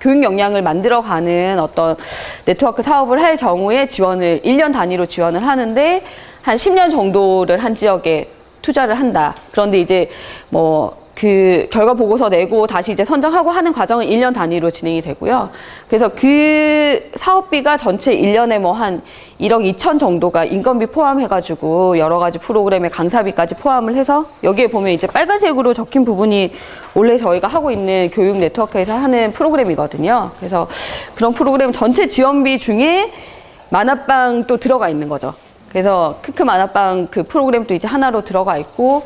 교육 역량을 만들어가는 어떤 네트워크 사업을 할 경우에 지원을 1년 단위로 지원을 하는데 한 10년 정도를 한 지역에 투자를 한다. 그런데 이제 뭐 그 결과 보고서 내고 다시 이제 선정하고 하는 과정은 1년 단위로 진행이 되고요. 그래서 그 사업비가 전체 1년에 뭐 한 1억 2천 정도가 인건비 포함해가지고 여러 가지 프로그램의 강사비까지 포함을 해서 여기에 보면 이제 빨간색으로 적힌 부분이 원래 저희가 하고 있는 교육 네트워크에서 하는 프로그램이거든요. 그래서 그런 프로그램 전체 지원비 중에 만화방 또 들어가 있는 거죠. 그래서 크크 만화방 그 프로그램도 이제 하나로 들어가 있고,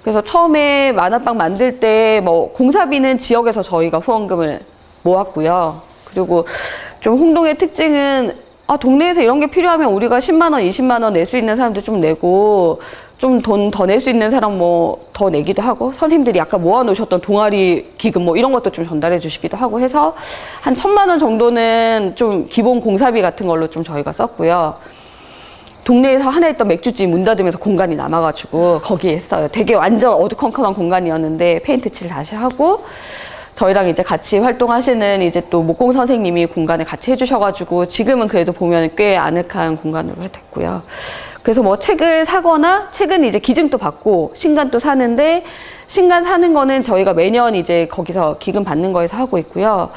그래서 처음에 만화방 만들 때 뭐 공사비는 지역에서 저희가 후원금을 모았고요. 그리고 좀 홍동의 특징은 동네에서 이런 게 필요하면 우리가 10만 원, 20만 원 낼 수 있는 사람들 좀 내고, 좀 돈 더 낼 수 있는 사람 뭐 더 내기도 하고, 선생님들이 아까 모아놓으셨던 동아리 기금 뭐 이런 것도 좀 전달해 주시기도 하고 해서 한 1,000만 원 정도는 좀 기본 공사비 같은 걸로 좀 저희가 썼고요. 동네에서 하나 있던 맥주집 문 닫으면서 공간이 남아가지고 거기에 했어요. 되게 완전 어두컴컴한 공간이었는데 페인트 칠 다시 하고, 저희랑 이제 같이 활동하시는 이제 또 목공 선생님이 공간을 같이 해주셔가지고 지금은 그래도 보면 꽤 아늑한 공간으로 됐고요. 그래서 뭐 책을 사거나, 책은 이제 기증도 받고 신간도 사는데, 신간 사는 거는 저희가 매년 이제 거기서 기금 받는 거에서 하고 있고요.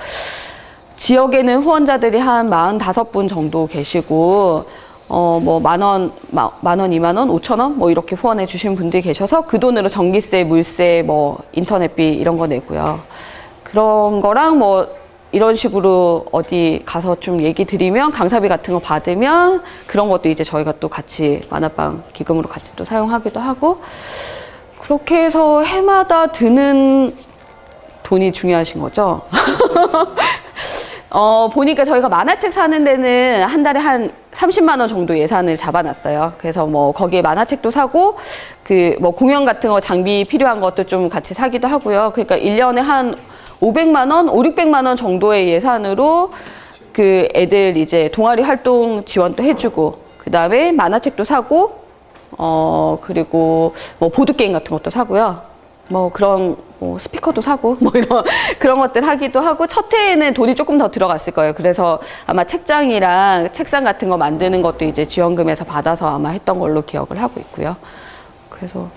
지역에는 후원자들이 한 45분 정도 계시고, 뭐 만 원, 2만 원, 5천 원 뭐 이렇게 후원해 주신 분들이 계셔서 그 돈으로 전기세, 물세, 뭐 인터넷비 이런 거 내고요. 그런 거랑 뭐 이런 식으로 어디 가서 좀 얘기 드리면 강사비 같은 거 받으면 그런 것도 이제 저희가 또 같이 만화방 기금으로 같이 또 사용하기도 하고, 그렇게 해서 해마다 드는 돈이 중요하신 거죠. 보니까 저희가 만화책 사는 데는 한 달에 한 30만 원 정도 예산을 잡아놨어요. 그래서 뭐 거기에 만화책도 사고, 그 뭐 공연 같은 거 장비 필요한 것도 좀 같이 사기도 하고요. 그러니까 1년에 한 500만 원, 5, 600만 원 정도의 예산으로 그 애들 이제 동아리 활동 지원도 해주고, 그 다음에 만화책도 사고, 그리고 뭐 보드게임 같은 것도 사고요. 뭐 그런 뭐 스피커도 사고 뭐 이런 그런 것들 하기도 하고, 첫 해에는 돈이 조금 더 들어갔을 거예요. 그래서 아마 책장이랑 책상 같은 거 만드는 것도 이제 지원금에서 받아서 아마 했던 걸로 기억을 하고 있고요. 그래서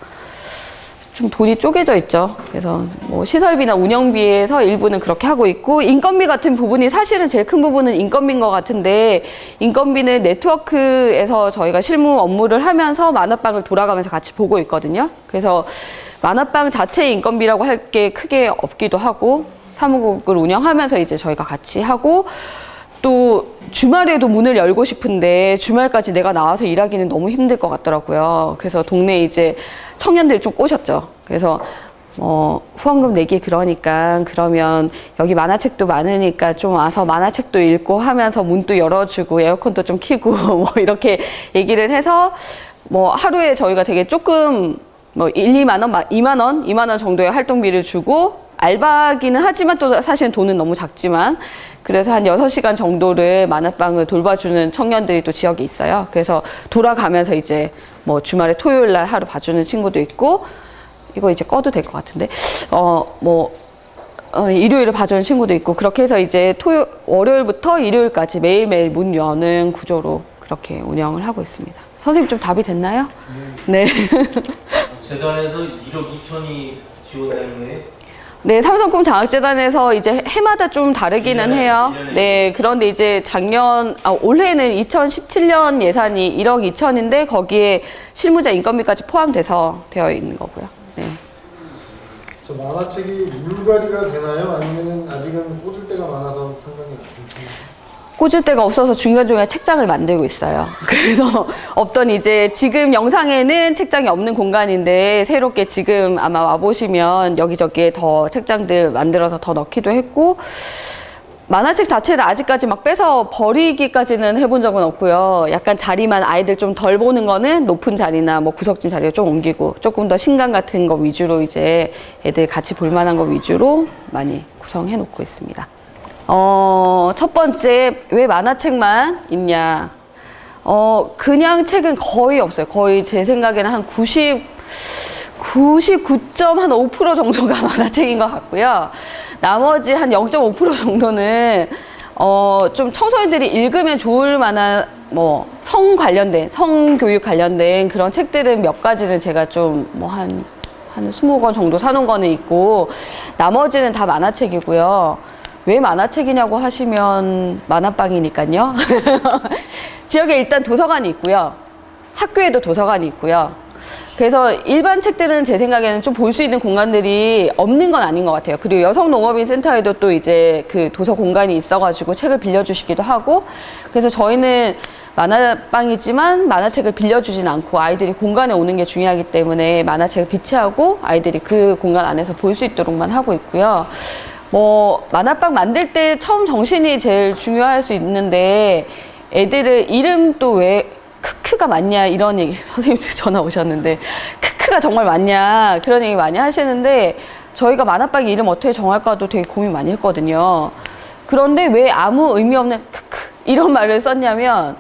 좀 돈이 쪼개져 있죠. 그래서 뭐 시설비나 운영비에서 일부는 그렇게 하고 있고, 인건비 같은 부분이 사실은 제일 큰 부분은 인건비인 것 같은데, 인건비는 네트워크에서 저희가 실무 업무를 하면서 만화방을 돌아가면서 같이 보고 있거든요. 그래서 만화방 자체의 인건비라고 할 게 크게 없기도 하고, 사무국을 운영하면서 이제 저희가 같이 하고, 또 주말에도 문을 열고 싶은데 주말까지 내가 나와서 일하기는 너무 힘들 것 같더라고요. 그래서 동네에 이제 청년들 좀 꼬셨죠. 그래서 후원금 내기 그러니까 그러면 여기 만화책도 많으니까 좀 와서 만화책도 읽고 하면서 문도 열어주고 에어컨도 좀 켜고 뭐 이렇게 얘기를 해서 뭐 하루에 저희가 되게 조금 뭐 1, 2만 원, 2만 원 정도의 활동비를 주고, 알바기는 하지만 또 사실은 돈은 너무 작지만, 그래서 한 6시간 정도를 만화방을 돌봐주는 청년들이 또 지역에 있어요. 그래서 돌아가면서 이제 뭐 주말에 토요일 날 하루 봐주는 친구도 있고, 이거 이제 꺼도 될 것 같은데, 일요일에 봐주는 친구도 있고, 그렇게 해서 이제 월요일부터 일요일까지 매일매일 문 여는 구조로 그렇게 운영을 하고 있습니다. 선생님 좀 답이 됐나요? 네. 재단에서 1억 2천이 지원되는 거예요? 네, 삼성꿈 장학재단에서 이제 해마다 좀 다르기는 해요. 네, 그런데 이제 올해는 2017년 예산이 1억 2천인데 거기에 실무자 인건비까지 포함돼서 되어 있는 거고요. 네. 저 만화책이 물갈이가 되나요? 아니면 아직은 꽂을 데가 많아서 상관이 없나요? 꽂을 데가 없어서 중간중간에 책장을 만들고 있어요. 그래서 없던 이제 지금 영상에는 책장이 없는 공간인데, 새롭게 지금 아마 와보시면 여기저기에 더 책장들 만들어서 더 넣기도 했고, 만화책 자체를 아직까지 막 빼서 버리기까지는 해본 적은 없고요. 약간 자리만 아이들 좀 덜 보는 거는 높은 자리나 뭐 구석진 자리로 좀 옮기고, 조금 더 신간 같은 거 위주로 이제 애들 같이 볼 만한 거 위주로 많이 구성해 놓고 있습니다. 첫 번째, 왜 만화책만 있냐. 그냥 책은 거의 없어요. 거의 제 생각에는 한 99.5% 정도가 만화책인 것 같고요. 나머지 한 0.5% 정도는, 좀 청소년들이 읽으면 좋을 만한, 뭐, 성교육 관련된 그런 책들은 몇 가지를 제가 좀, 뭐, 한 한 20권 정도 사놓은 거는 있고 나머지는 다 만화책이고요. 왜 만화책이냐고 하시면 만화방이니까요. 지역에 일단 도서관이 있고요. 학교에도 도서관이 있고요. 그래서 일반 책들은 제 생각에는 좀 볼 수 있는 공간들이 없는 건 아닌 것 같아요. 그리고 여성농업인센터에도 또 이제 그 도서 공간이 있어가지고 책을 빌려주시기도 하고, 그래서 저희는 만화방이지만 만화책을 빌려주진 않고 아이들이 공간에 오는 게 중요하기 때문에 만화책을 비치하고 아이들이 그 공간 안에서 볼 수 있도록만 하고 있고요. 뭐 만화방 만들 때 처음 정신이 제일 중요할 수 있는데, 애들의 이름 또 왜 크크가 많냐 이런 얘기 선생님들 전화 오셨는데, 크크가 정말 많냐 그런 얘기 많이 하시는데, 저희가 만화방 이름 어떻게 정할까도 되게 고민 많이 했거든요. 그런데 왜 아무 의미 없는 크크 이런 말을 썼냐면,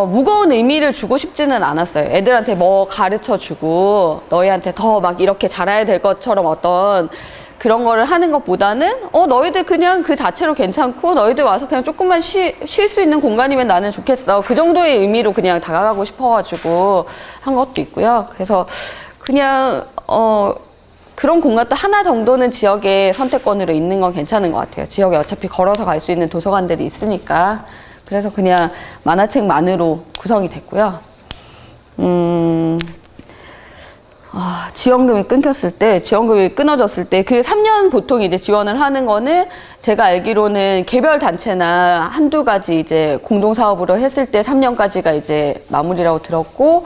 무거운 의미를 주고 싶지는 않았어요. 애들한테 뭐 가르쳐 주고 너희한테 더 막 이렇게 잘해야 될 것처럼 어떤 그런 거를 하는 것보다는 너희들 그냥 그 자체로 괜찮고 너희들 와서 그냥 조금만 쉴 수 있는 공간이면 나는 좋겠어. 그 정도의 의미로 그냥 다가가고 싶어가지고 한 것도 있고요. 그래서 그냥 그런 공간도 하나 정도는 지역에 선택권으로 있는 건 괜찮은 것 같아요. 지역에 어차피 걸어서 갈 수 있는 도서관들이 있으니까. 그래서 그냥 만화책만으로 구성이 됐고요. 지원금이 끊어졌을 때 그 3년 보통 이제 지원을 하는 거는 제가 알기로는 개별 단체나 한두 가지 이제 공동사업으로 했을 때 3년까지가 이제 마무리라고 들었고,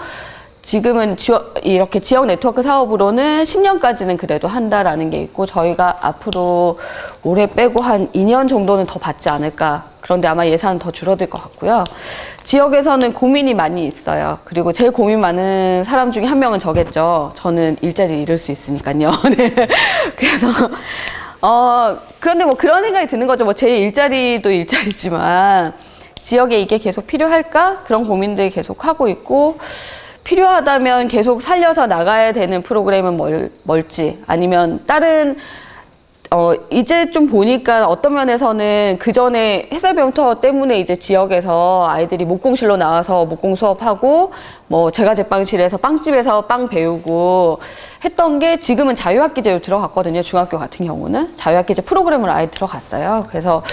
지금은 이렇게 지역 네트워크 사업으로는 10년까지는 그래도 한다라는 게 있고, 저희가 앞으로 올해 빼고 한 2년 정도는 더 받지 않을까. 그런데 아마 예산은 더 줄어들 것 같고요. 지역에서는 고민이 많이 있어요. 그리고 제일 고민 많은 사람 중에 한 명은 저겠죠. 저는 일자리를 잃을 수 있으니까요. 네. 그래서 그런데 뭐 그런 생각이 드는 거죠. 뭐 제 일자리도 일자리지만 지역에 이게 계속 필요할까? 그런 고민들 계속 하고 있고, 필요하다면 계속 살려서 나가야 되는 프로그램은 뭘지, 아니면 다른 이제 좀 보니까 어떤 면에서는 그 전에 해설병터 때문에 이제 지역에서 아이들이 목공실로 나와서 목공 수업하고 뭐 제과 제빵실에서 빵집에서 빵 배우고 했던 게 지금은 자유학기제로 들어갔거든요. 중학교 같은 경우는 자유학기제 프로그램으로 아예 들어갔어요. 그래서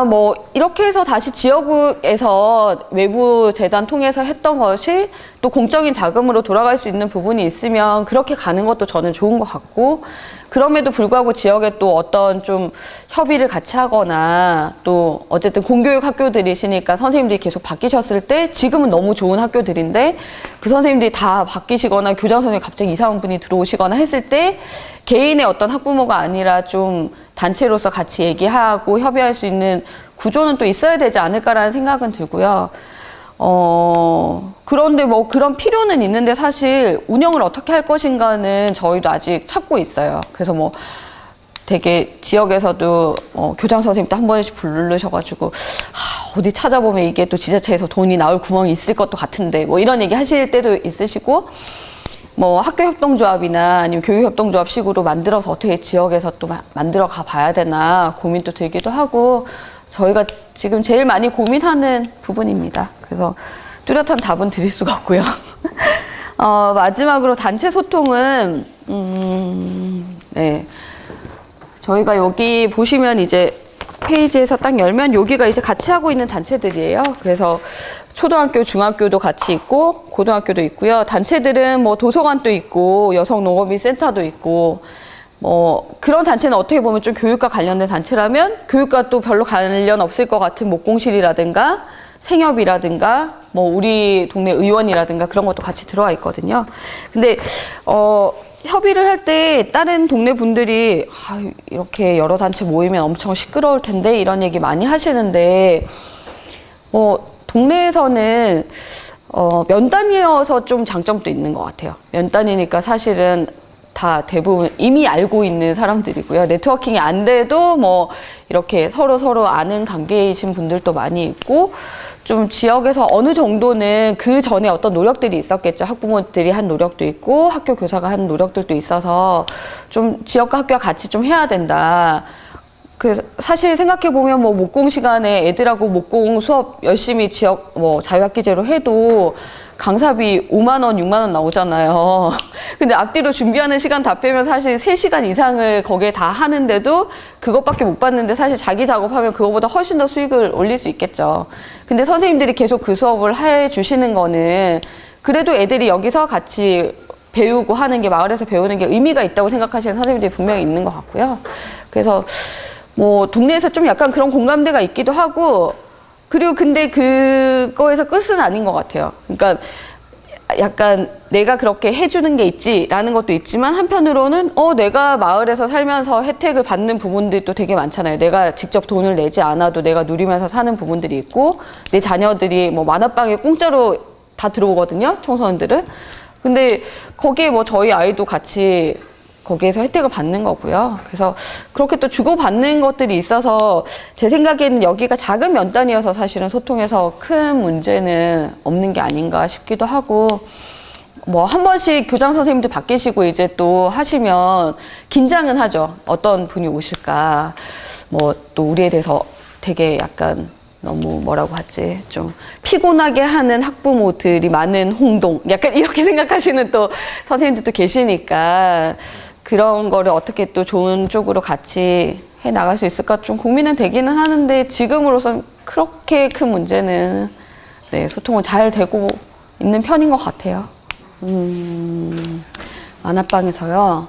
뭐 이렇게 해서 다시 지역에서 외부 재단 통해서 했던 것이 또 공적인 자금으로 돌아갈 수 있는 부분이 있으면 그렇게 가는 것도 저는 좋은 것 같고, 그럼에도 불구하고 지역에 또 어떤 좀 협의를 같이 하거나, 또 어쨌든 공교육 학교들이시니까 선생님들이 계속 바뀌셨을 때 지금은 너무 좋은 학교들인데 그 선생님들이 다 바뀌시거나 교장 선생님이 갑자기 이상한 분이 들어오시거나 했을 때 개인의 어떤 학부모가 아니라 좀 단체로서 같이 얘기하고 협의할 수 있는 구조는 또 있어야 되지 않을까라는 생각은 들고요. 그런데 뭐 그런 필요는 있는데 사실 운영을 어떻게 할 것인가는 저희도 아직 찾고 있어요. 그래서 뭐 되게 지역에서도 교장 선생님도 한 번씩 부르셔가지고 어디 찾아보면 이게 또 지자체에서 돈이 나올 구멍이 있을 것도 같은데 뭐 이런 얘기 하실 때도 있으시고, 뭐 학교협동조합이나 아니면 교육협동조합식으로 만들어서 어떻게 지역에서 또 만들어 가 봐야 되나 고민도 들기도 하고, 저희가 지금 제일 많이 고민하는 부분입니다. 그래서 뚜렷한 답은 드릴 수가 없고요. 마지막으로 단체 소통은 네, 저희가 여기 보시면 이제 페이지에서 딱 열면 여기가 이제 같이 하고 있는 단체들이에요. 그래서 초등학교, 중학교도 같이 있고 고등학교도 있고요. 단체들은 뭐 도서관도 있고 여성농업인센터도 있고, 뭐 그런 단체는 어떻게 보면 좀 교육과 관련된 단체라면 교육과 또 별로 관련 없을 것 같은 목공실이라든가 생협이라든가 뭐 우리 동네 의원이라든가 그런 것도 같이 들어와 있거든요. 근데 협의를 할 때 다른 동네 분들이 이렇게 여러 단체 모이면 엄청 시끄러울 텐데 이런 얘기 많이 하시는데, 동네에서는 면단이어서 좀 장점도 있는 것 같아요. 면단이니까 사실은 다 대부분 이미 알고 있는 사람들이고요. 네트워킹이 안 돼도 뭐 이렇게 서로 아는 관계이신 분들도 많이 있고, 좀 지역에서 어느 정도는 그 전에 어떤 노력들이 있었겠죠. 학부모들이 한 노력도 있고 학교 교사가 한 노력들도 있어서 좀 지역과 학교와 같이 좀 해야 된다. 그 사실 생각해 보면 뭐 목공 시간에 애들하고 목공 수업 열심히 지역 뭐 자유학기제로 해도 강사비 5만 원, 6만 원 나오잖아요. 근데 앞뒤로 준비하는 시간 다 빼면 사실 3시간 이상을 거기에 다 하는데도 그것밖에 못 받는데 사실 자기 작업하면 그거보다 훨씬 더 수익을 올릴 수 있겠죠. 근데 선생님들이 계속 그 수업을 해 주시는 거는 그래도 애들이 여기서 같이 배우고 하는 게 마을에서 배우는 게 의미가 있다고 생각하시는 선생님들이 분명히 있는 것 같고요. 그래서 뭐 동네에서 좀 약간 그런 공감대가 있기도 하고 그리고 근데 그거에서 끝은 아닌 것 같아요. 그러니까 약간 내가 그렇게 해주는 게 있지라는 것도 있지만 한편으로는 내가 마을에서 살면서 혜택을 받는 부분들도 되게 많잖아요. 내가 직접 돈을 내지 않아도 내가 누리면서 사는 부분들이 있고 내 자녀들이 뭐 만화방에 공짜로 다 들어오거든요. 청소년들은. 근데 거기에 뭐 저희 아이도 같이 거기에서 혜택을 받는 거고요. 그래서 그렇게 또 주고받는 것들이 있어서 제 생각에는 여기가 작은 면단이어서 사실은 소통에서 큰 문제는 없는 게 아닌가 싶기도 하고 뭐 한 번씩 교장 선생님들 바뀌시고 이제 또 하시면 긴장은 하죠. 어떤 분이 오실까. 뭐 또 우리에 대해서 되게 약간 너무 뭐라고 하지? 좀 피곤하게 하는 학부모들이 많은 홍동. 약간 이렇게 생각하시는 또 선생님들도 계시니까 그런 거를 어떻게 또 좋은 쪽으로 같이 해 나갈 수 있을까 좀 고민은 되기는 하는데 지금으로선 그렇게 큰 문제는 네, 소통은 잘 되고 있는 편인 것 같아요. 만화방에서요.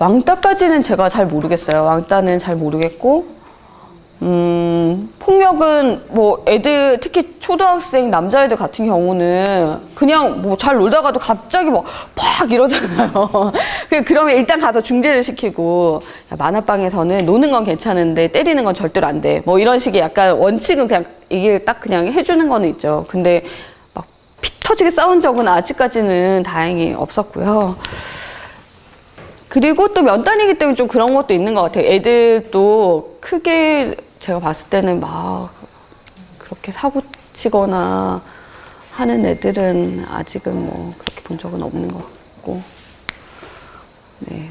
왕따까지는 제가 잘 모르겠어요. 왕따는 잘 모르겠고 폭력은 뭐 애들 특히 초등학생 남자애들 같은 경우는 그냥 뭐 잘 놀다가도 갑자기 막 팍 이러잖아요. 그러면 일단 가서 중재를 시키고 야, 만화방에서는 노는 건 괜찮은데 때리는 건 절대로 안 돼. 뭐 이런 식의 약간 원칙은 그냥 이게 딱 그냥 해주는 거는 있죠. 근데 막 피 터지게 싸운 적은 아직까지는 다행히 없었고요. 그리고 또 면단이기 때문에 좀 그런 것도 있는 것 같아요. 애들도 크게 제가 봤을 때는 막 그렇게 사고 치거나 하는 애들은 아직은 뭐 그렇게 본 적은 없는 것 같고. 네.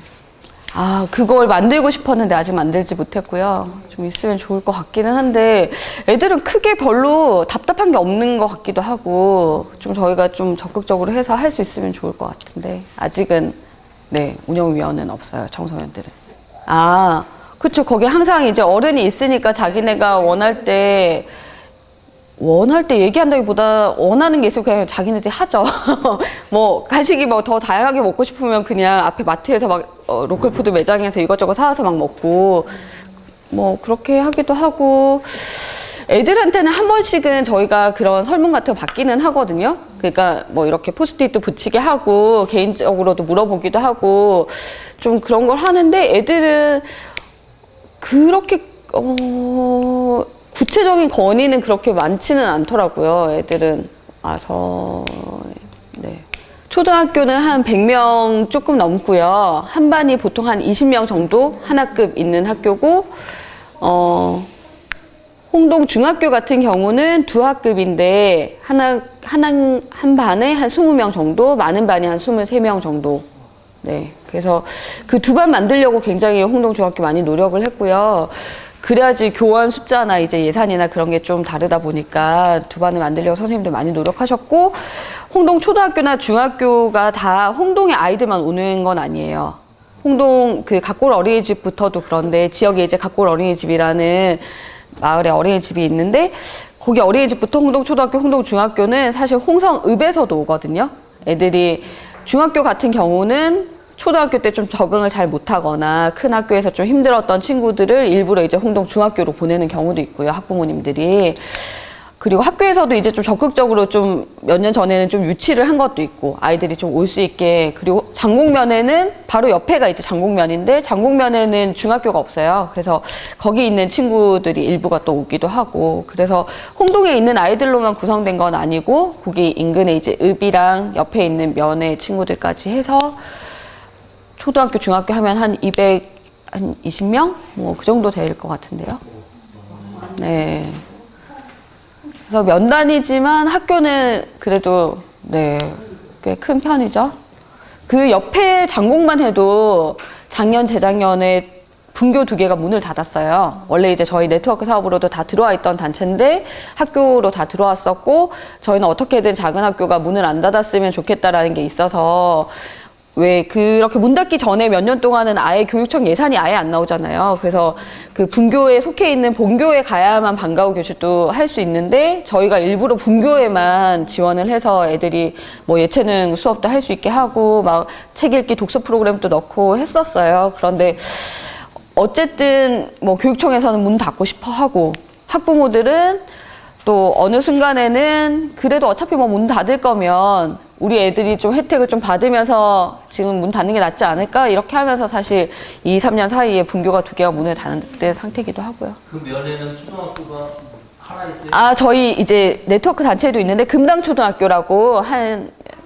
아, 그걸 만들고 싶었는데 아직 만들지 못했고요. 좀 있으면 좋을 것 같기는 한데 애들은 크게 별로 답답한 게 없는 것 같기도 하고 좀 저희가 좀 적극적으로 해서 할 수 있으면 좋을 것 같은데 아직은 네, 운영위원은 없어요, 청소년들은. 아, 그쵸. 거기 항상 이제 어른이 있으니까 자기네가 원할 때 얘기한다기보다 원하는 게 있으면 그냥 자기네들이 하죠. 뭐, 간식이 뭐 더 다양하게 먹고 싶으면 그냥 앞에 마트에서 막 로컬푸드 매장에서 이것저것 사와서 막 먹고, 뭐, 그렇게 하기도 하고, 애들한테는 한 번씩은 저희가 그런 설문 같은 거 받기는 하거든요. 그러니까 뭐 이렇게 포스트잇도 붙이게 하고 개인적으로도 물어보기도 하고 좀 그런 걸 하는데 애들은 그렇게 구체적인 건의는 그렇게 많지는 않더라고요. 애들은 와서 네. 초등학교는 한 100명 조금 넘고요. 한 반이 보통 한 20명 정도 한 학급 있는 학교고 홍동 중학교 같은 경우는 두 학급인데 한 반에 한 20명 정도, 많은 반이 한 23명 정도. 네. 그래서 그 두 반 만들려고 굉장히 홍동 중학교 많이 노력을 했고요. 그래야지 교원 숫자나 이제 예산이나 그런 게 좀 다르다 보니까 두 반을 만들려고 선생님들 많이 노력하셨고 홍동 초등학교나 중학교가 다 홍동의 아이들만 오는 건 아니에요. 홍동 그 각골 어린이집부터도 그런데 지역에 이제 각골 어린이집이라는 마을에 어린이집이 있는데 거기 어린이집부터 홍동초등학교, 홍동중학교는 사실 홍성읍에서도 오거든요. 애들이 중학교 같은 경우는 초등학교 때 좀 적응을 잘 못하거나 큰 학교에서 좀 힘들었던 친구들을 일부러 이제 홍동중학교로 보내는 경우도 있고요. 학부모님들이. 그리고 학교에서도 이제 좀 적극적으로 좀 몇 년 전에는 좀 유치를 한 것도 있고 아이들이 좀 올 수 있게. 그리고 장곡면에는 바로 옆에가 이제 장곡면인데 장곡면에는 중학교가 없어요. 그래서 거기 있는 친구들이 일부가 또 오기도 하고 그래서 홍동에 있는 아이들로만 구성된 건 아니고 거기 인근에 이제 읍이랑 옆에 있는 면의 친구들까지 해서 초등학교, 중학교 하면 한 220명? 뭐 그 정도 될 것 같은데요. 네. 그래서 면단이지만 학교는 그래도 네, 꽤 큰 편이죠. 그 옆에 장곡만 해도 작년, 재작년에 분교 2개가 문을 닫았어요. 원래 이제 저희 네트워크 사업으로도 다 들어와 있던 단체인데 학교로 다 들어왔었고 저희는 어떻게든 작은 학교가 문을 안 닫았으면 좋겠다라는 게 있어서 왜 그렇게 문 닫기 전에 몇 년 동안은 아예 교육청 예산이 아예 안 나오잖아요. 그래서 그 분교에 속해 있는 본교에 가야만 방과후 교실도 할 수 있는데 저희가 일부러 분교에만 지원을 해서 애들이 뭐 예체능 수업도 할 수 있게 하고 막 책 읽기 독서 프로그램도 넣고 했었어요. 그런데 어쨌든 뭐 교육청에서는 문 닫고 싶어 하고 학부모들은 또 어느 순간에는 그래도 어차피 뭐 문 닫을 거면 우리 애들이 좀 혜택을 좀 받으면서 지금 문 닫는 게 낫지 않을까 이렇게 하면서 사실 2, 3년 사이에 분교가 2개가 문을 닫는 상태이기도 하고요. 그 면에는 초등학교가 하나 있어요? 아, 저희 이제 네트워크 단체도 있는데 금당초등학교라고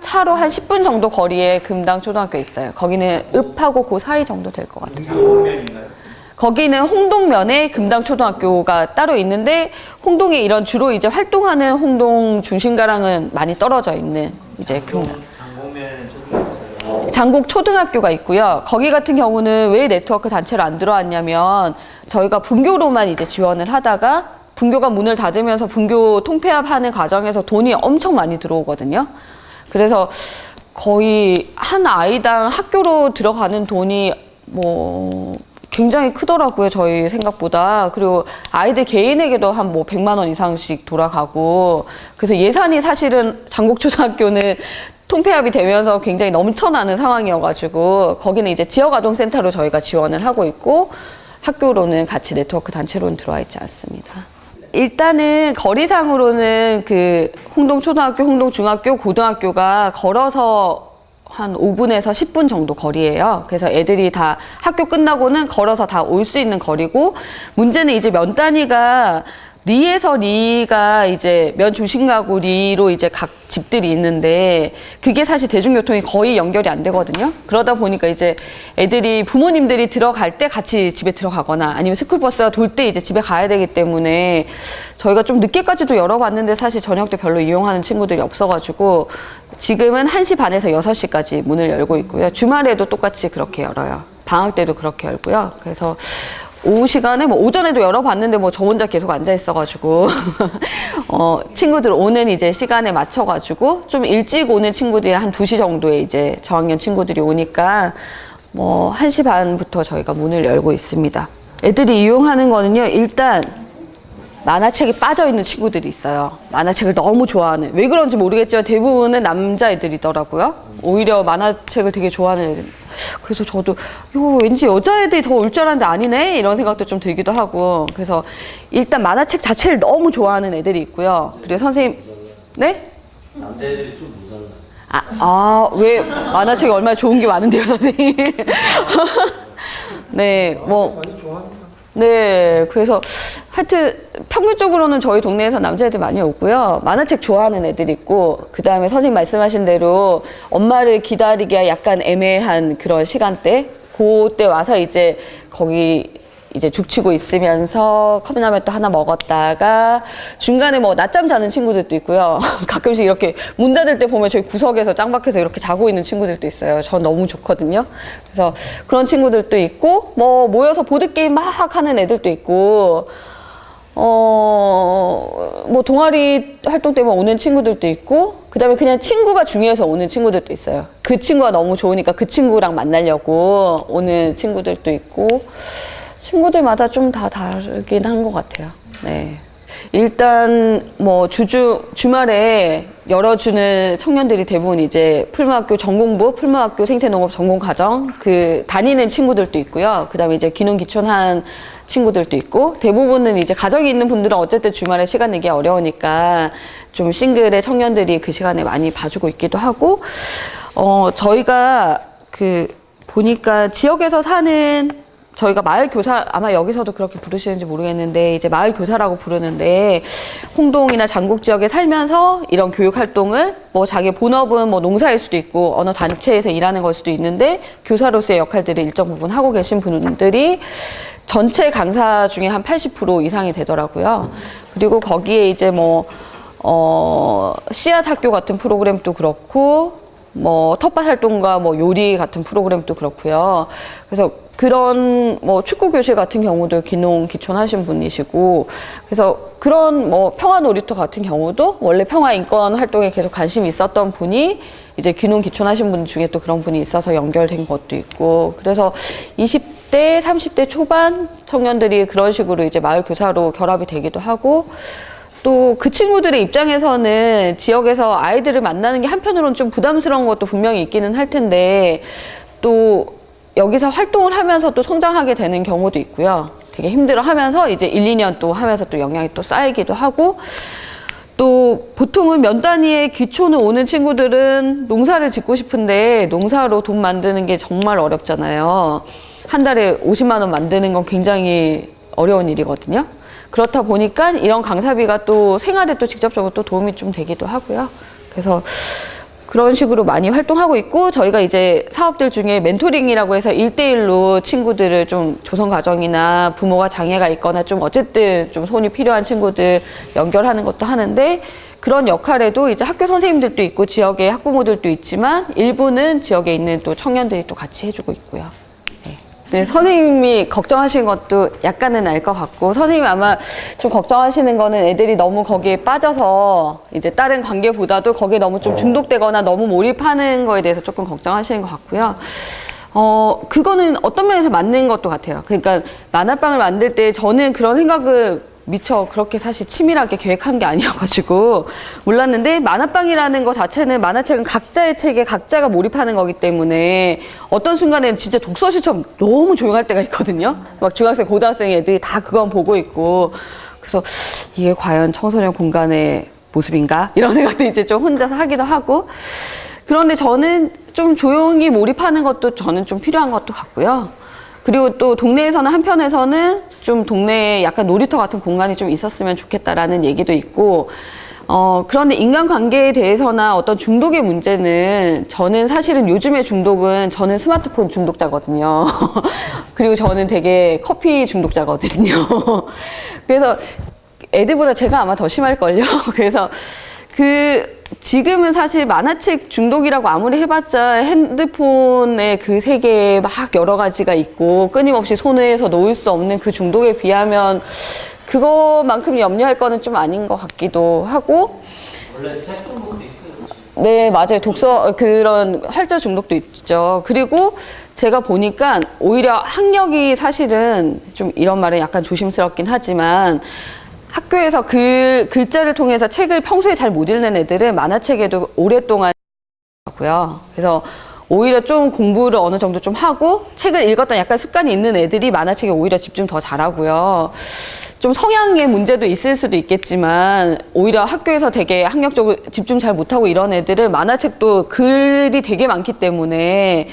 차로 한 10분 정도 거리에 금당초등학교 있어요. 거기는 읍하고 그 사이 정도 될 것 같아요. 분교면인가요? 거기는 홍동면에 금당초등학교가 따로 있는데 홍동에 이런 주로 이제 활동하는 홍동 중심가랑은 많이 떨어져 있는 이제 금당. 장곡면 초등학교 있어요. 장곡 초등학교가 있고요. 거기 같은 경우는 왜 네트워크 단체로 안 들어왔냐면 저희가 분교로만 이제 지원을 하다가 분교가 문을 닫으면서 분교 통폐합하는 과정에서 돈이 엄청 많이 들어오거든요. 그래서 거의 한 아이당 학교로 들어가는 돈이 뭐 굉장히 크더라고요, 저희 생각보다. 그리고 아이들 개인에게도 한 뭐 100만 원 이상씩 돌아가고. 그래서 예산이 사실은 장곡초등학교는 통폐합이 되면서 굉장히 넘쳐나는 상황이어가지고 거기는 이제 지역아동센터로 저희가 지원을 하고 있고 학교로는 같이 네트워크 단체로는 들어와 있지 않습니다. 일단은 거리상으로는 그 홍동초등학교, 홍동중학교, 고등학교가 걸어서 한 5분에서 10분 정도 거리예요. 그래서 애들이 다 학교 끝나고는 걸어서 다 올 수 있는 거리고 문제는 이제 면 단위가 리에서 리가 이제 면 중심가고 리로 이제 각 집들이 있는데 그게 사실 대중교통이 거의 연결이 안 되거든요. 그러다 보니까 이제 애들이 부모님들이 들어갈 때 같이 집에 들어가거나 아니면 스쿨버스가 돌 때 이제 집에 가야 되기 때문에 저희가 좀 늦게까지도 열어봤는데 사실 저녁 때 별로 이용하는 친구들이 없어가지고 지금은 1시 반에서 6시까지 문을 열고 있고요. 주말에도 똑같이 그렇게 열어요. 방학 때도 그렇게 열고요. 그래서 오후 시간에 뭐 오전에도 열어봤는데 뭐 저 혼자 계속 앉아 있어가지고 친구들 오는 이제 시간에 맞춰가지고 좀 일찍 오는 친구들이 한 2시 정도에 이제 저학년 친구들이 오니까 뭐 1시 반부터 저희가 문을 열고 있습니다. 애들이 이용하는 거는요, 일단 만화책이 빠져있는 친구들이 있어요. 만화책을 너무 좋아하는. 왜 그런지 모르겠지만 대부분은 남자애들이더라고요. 오히려 만화책을 되게 좋아하는 애들. 그래서 저도 이거 왠지 여자애들이 더 올 줄 알았는데 아니네? 이런 생각도 좀 들기도 하고. 그래서 일단 만화책 자체를 너무 좋아하는 애들이 있고요. 그리고 선생님, 네? 남자애들이 좀 모자라요. 왜 만화책이 얼마나 좋은 게 많은데요, 선생님? 네, 뭐. 많이 좋아합니다. 네, 그래서 하여튼 평균적으로는 저희 동네에서 남자애들 많이 오고요. 만화책 좋아하는 애들이 있고, 그 다음에 선생님 말씀하신 대로 엄마를 기다리기가 약간 애매한 그런 시간대, 그때 와서 이제 거기 이제 죽치고 있으면서 컵라면 또 하나 먹었다가 중간에 뭐 낮잠 자는 친구들도 있고요. 가끔씩 이렇게 문 닫을 때 보면 저희 구석에서 짱박혀서 이렇게 자고 있는 친구들도 있어요. 전 너무 좋거든요. 그래서 그런 친구들도 있고 뭐 모여서 보드게임 막 하는 애들도 있고 뭐 동아리 활동 때문에 오는 친구들도 있고 그 다음에 그냥 친구가 중요해서 오는 친구들도 있어요. 그 친구가 너무 좋으니까 그 친구랑 만나려고 오는 친구들도 있고 친구들마다 좀 다 다르긴 한 것 같아요. 네. 일단 뭐 주말에 열어주는 청년들이 대부분 이제 풀무학교 전공부, 풀무학교 생태농업 전공과정 그 다니는 친구들도 있고요. 그다음에 이제 기농기촌한 친구들도 있고 대부분은 이제 가정이 있는 분들은 어쨌든 주말에 시간 내기 어려우니까 좀 싱글의 청년들이 그 시간에 많이 봐주고 있기도 하고 저희가 그 보니까 지역에서 사는 저희가 마을 교사 아마 여기서도 그렇게 부르시는지 모르겠는데 이제 마을 교사라고 부르는데 홍동이나 장곡 지역에 살면서 이런 교육 활동을 뭐 자기 본업은 뭐 농사일 수도 있고 어느 단체에서 일하는 걸 수도 있는데 교사로서의 역할들을 일정 부분 하고 계신 분들이 전체 강사 중에 한 80% 이상이 되더라고요. 그리고 거기에 이제 뭐 씨앗 학교 같은 프로그램도 그렇고 뭐 텃밭 활동과 뭐 요리 같은 프로그램도 그렇고요. 그래서 그런 뭐 축구 교실 같은 경우도 귀농 귀촌하신 분이시고, 그래서 그런 뭐 평화 놀이터 같은 경우도 원래 평화 인권 활동에 계속 관심이 있었던 분이 이제 귀농 귀촌하신 분 중에 또 그런 분이 있어서 연결된 것도 있고, 그래서 20대, 30대 초반 청년들이 그런 식으로 이제 마을 교사로 결합이 되기도 하고, 또 그 친구들의 입장에서는 지역에서 아이들을 만나는 게 한편으로는 좀 부담스러운 것도 분명히 있기는 할 텐데, 또 여기서 활동을 하면서 또 성장하게 되는 경우도 있고요. 되게 힘들어 하면서 이제 1, 2년 또 하면서 또 영향이 또 쌓이기도 하고, 또 보통은 면 단위의 귀촌을 오는 친구들은 농사를 짓고 싶은데 농사로 돈 만드는 게 정말 어렵잖아요. 한 달에 50만 원 만드는 건 굉장히 어려운 일이거든요. 그렇다 보니까 이런 강사비가 또 생활에 또 직접적으로 또 도움이 좀 되기도 하고요. 그래서 그런 식으로 많이 활동하고 있고, 저희가 이제 사업들 중에 멘토링이라고 해서 1대1로 친구들을 좀 조선 가정이나 부모가 장애가 있거나 좀 어쨌든 좀 손이 필요한 친구들 연결하는 것도 하는데, 그런 역할에도 이제 학교 선생님들도 있고 지역의 학부모들도 있지만 일부는 지역에 있는 또 청년들이 또 같이 해주고 있고요. 네, 선생님이 걱정하시는 것도 약간은 알 것 같고, 선생님이 아마 좀 걱정하시는 거는 애들이 너무 거기에 빠져서 이제 다른 관계보다도 거기에 너무 좀 중독되거나 너무 몰입하는 거에 대해서 조금 걱정하시는 것 같고요. 그거는 어떤 면에서 맞는 것도 같아요. 그러니까 만화방을 만들 때 저는 그런 생각을 미처 그렇게 사실 치밀하게 계획한 게 아니어가지고 몰랐는데, 만화방이라는 것 자체는 만화책은 각자의 책에 각자가 몰입하는 거기 때문에 어떤 순간에는 진짜 독서실처럼 너무 조용할 때가 있거든요. 막 중학생, 고등학생 애들이 다 그건 보고 있고, 그래서 이게 과연 청소년 공간의 모습인가? 이런 생각도 이제 좀 혼자서 하기도 하고, 그런데 저는 좀 조용히 몰입하는 것도 저는 좀 필요한 것도 같고요. 그리고 또 동네에서는 한편에서는 좀 동네에 약간 놀이터 같은 공간이 좀 있었으면 좋겠다라는 얘기도 있고, 그런데 인간관계에 대해서나 어떤 중독의 문제는, 저는 사실은 요즘의 중독은 저는 스마트폰 중독자거든요. 그리고 저는 되게 커피 중독자거든요. 그래서 애들보다 제가 아마 더 심할걸요. 그래서 지금은 사실 만화책 중독이라고 아무리 해봤자 핸드폰의 그 세계에 막 여러 가지가 있고 끊임없이 손에서 놓을 수 없는 그 중독에 비하면 그거만큼 염려할 거는 좀 아닌 것 같기도 하고. 원래 책 중독도 있어요. 네, 맞아요. 독서, 그런 활자 중독도 있죠. 그리고 제가 보니까 오히려 학력이 사실은 좀 이런 말은 약간 조심스럽긴 하지만, 학교에서 글자를 통해서 책을 평소에 잘 못 읽는 애들은 만화책에도 오랫동안 하고요. 그래서 오히려 좀 공부를 어느 정도 좀 하고 책을 읽었던 약간 습관이 있는 애들이 만화책에 오히려 집중 더 잘하고요. 좀 성향의 문제도 있을 수도 있겠지만, 오히려 학교에서 되게 학력적으로 집중 잘 못하고 이런 애들은 만화책도 글이 되게 많기 때문에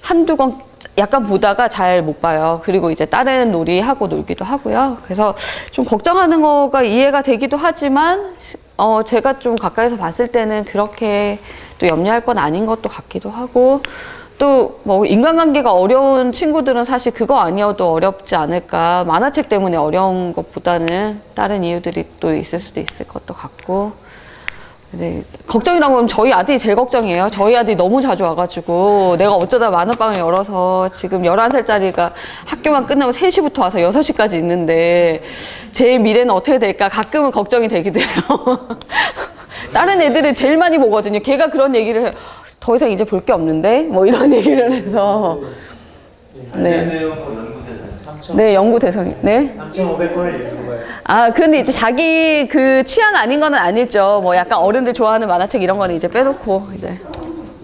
한두 권 약간 보다가 잘 못 봐요. 그리고 이제 다른 놀이하고 놀기도 하고요. 그래서 좀 걱정하는 거가 이해가 되기도 하지만, 제가 좀 가까이서 봤을 때는 그렇게 또 염려할 건 아닌 것도 같기도 하고, 또 뭐 인간관계가 어려운 친구들은 사실 그거 아니어도 어렵지 않을까. 만화책 때문에 어려운 것보다는 다른 이유들이 또 있을 수도 있을 것도 같고. 네, 걱정이라고 하면 저희 아들이 제일 걱정이에요. 저희 아들이 너무 자주 와가지고 내가 어쩌다 만화방을 열어서 지금 11살짜리가 학교만 끝나면 3시부터 와서 6시까지 있는데 제 미래는 어떻게 될까 가끔은 걱정이 되기도 해요. 다른 애들은 제일 많이 보거든요. 걔가 그런 얘기를 해요. 더 이상 이제 볼 게 없는데? 뭐 이런 얘기를 해서. 네. 네, 연구 대상이. 네. 3,500권을 읽는 거예요. 아, 근데 이제 자기 그 취향 아닌 거는 아니죠. 뭐 약간 어른들 좋아하는 만화책 이런 거는 이제 빼놓고 이제.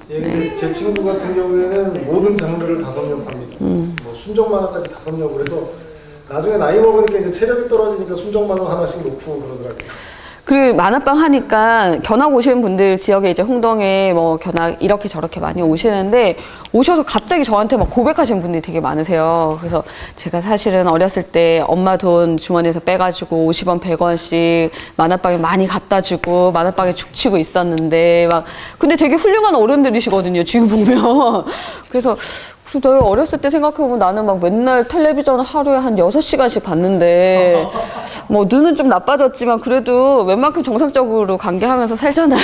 예, 근데 제 친구 같은 경우에는 모든 장르를 다 섭렵합니다. 뭐 순정 만화까지 다 섭렵을 해서 나중에 나이 먹으니까 이제 체력이 떨어지니까 순정 만화 하나씩 놓고 그러더라고요. 그리고 만화방 하니까 견학 오시는 분들 지역에 이제 홍동에 뭐 견학 이렇게 저렇게 많이 오시는데, 오셔서 갑자기 저한테 막 고백하시는 분들이 되게 많으세요. 그래서 제가 사실은 어렸을 때 엄마 돈 주머니에서 빼가지고 50원, 100원씩 만화방에 많이 갖다 주고 만화방에 죽치고 있었는데 막, 근데 되게 훌륭한 어른들이시거든요, 지금 보면. 그래서 내가 어렸을 때 생각해보면 나는 막 맨날 텔레비전 하루에 한 6시간씩 봤는데, 뭐 눈은 좀 나빠졌지만 그래도 웬만큼 정상적으로 관계하면서 살잖아요.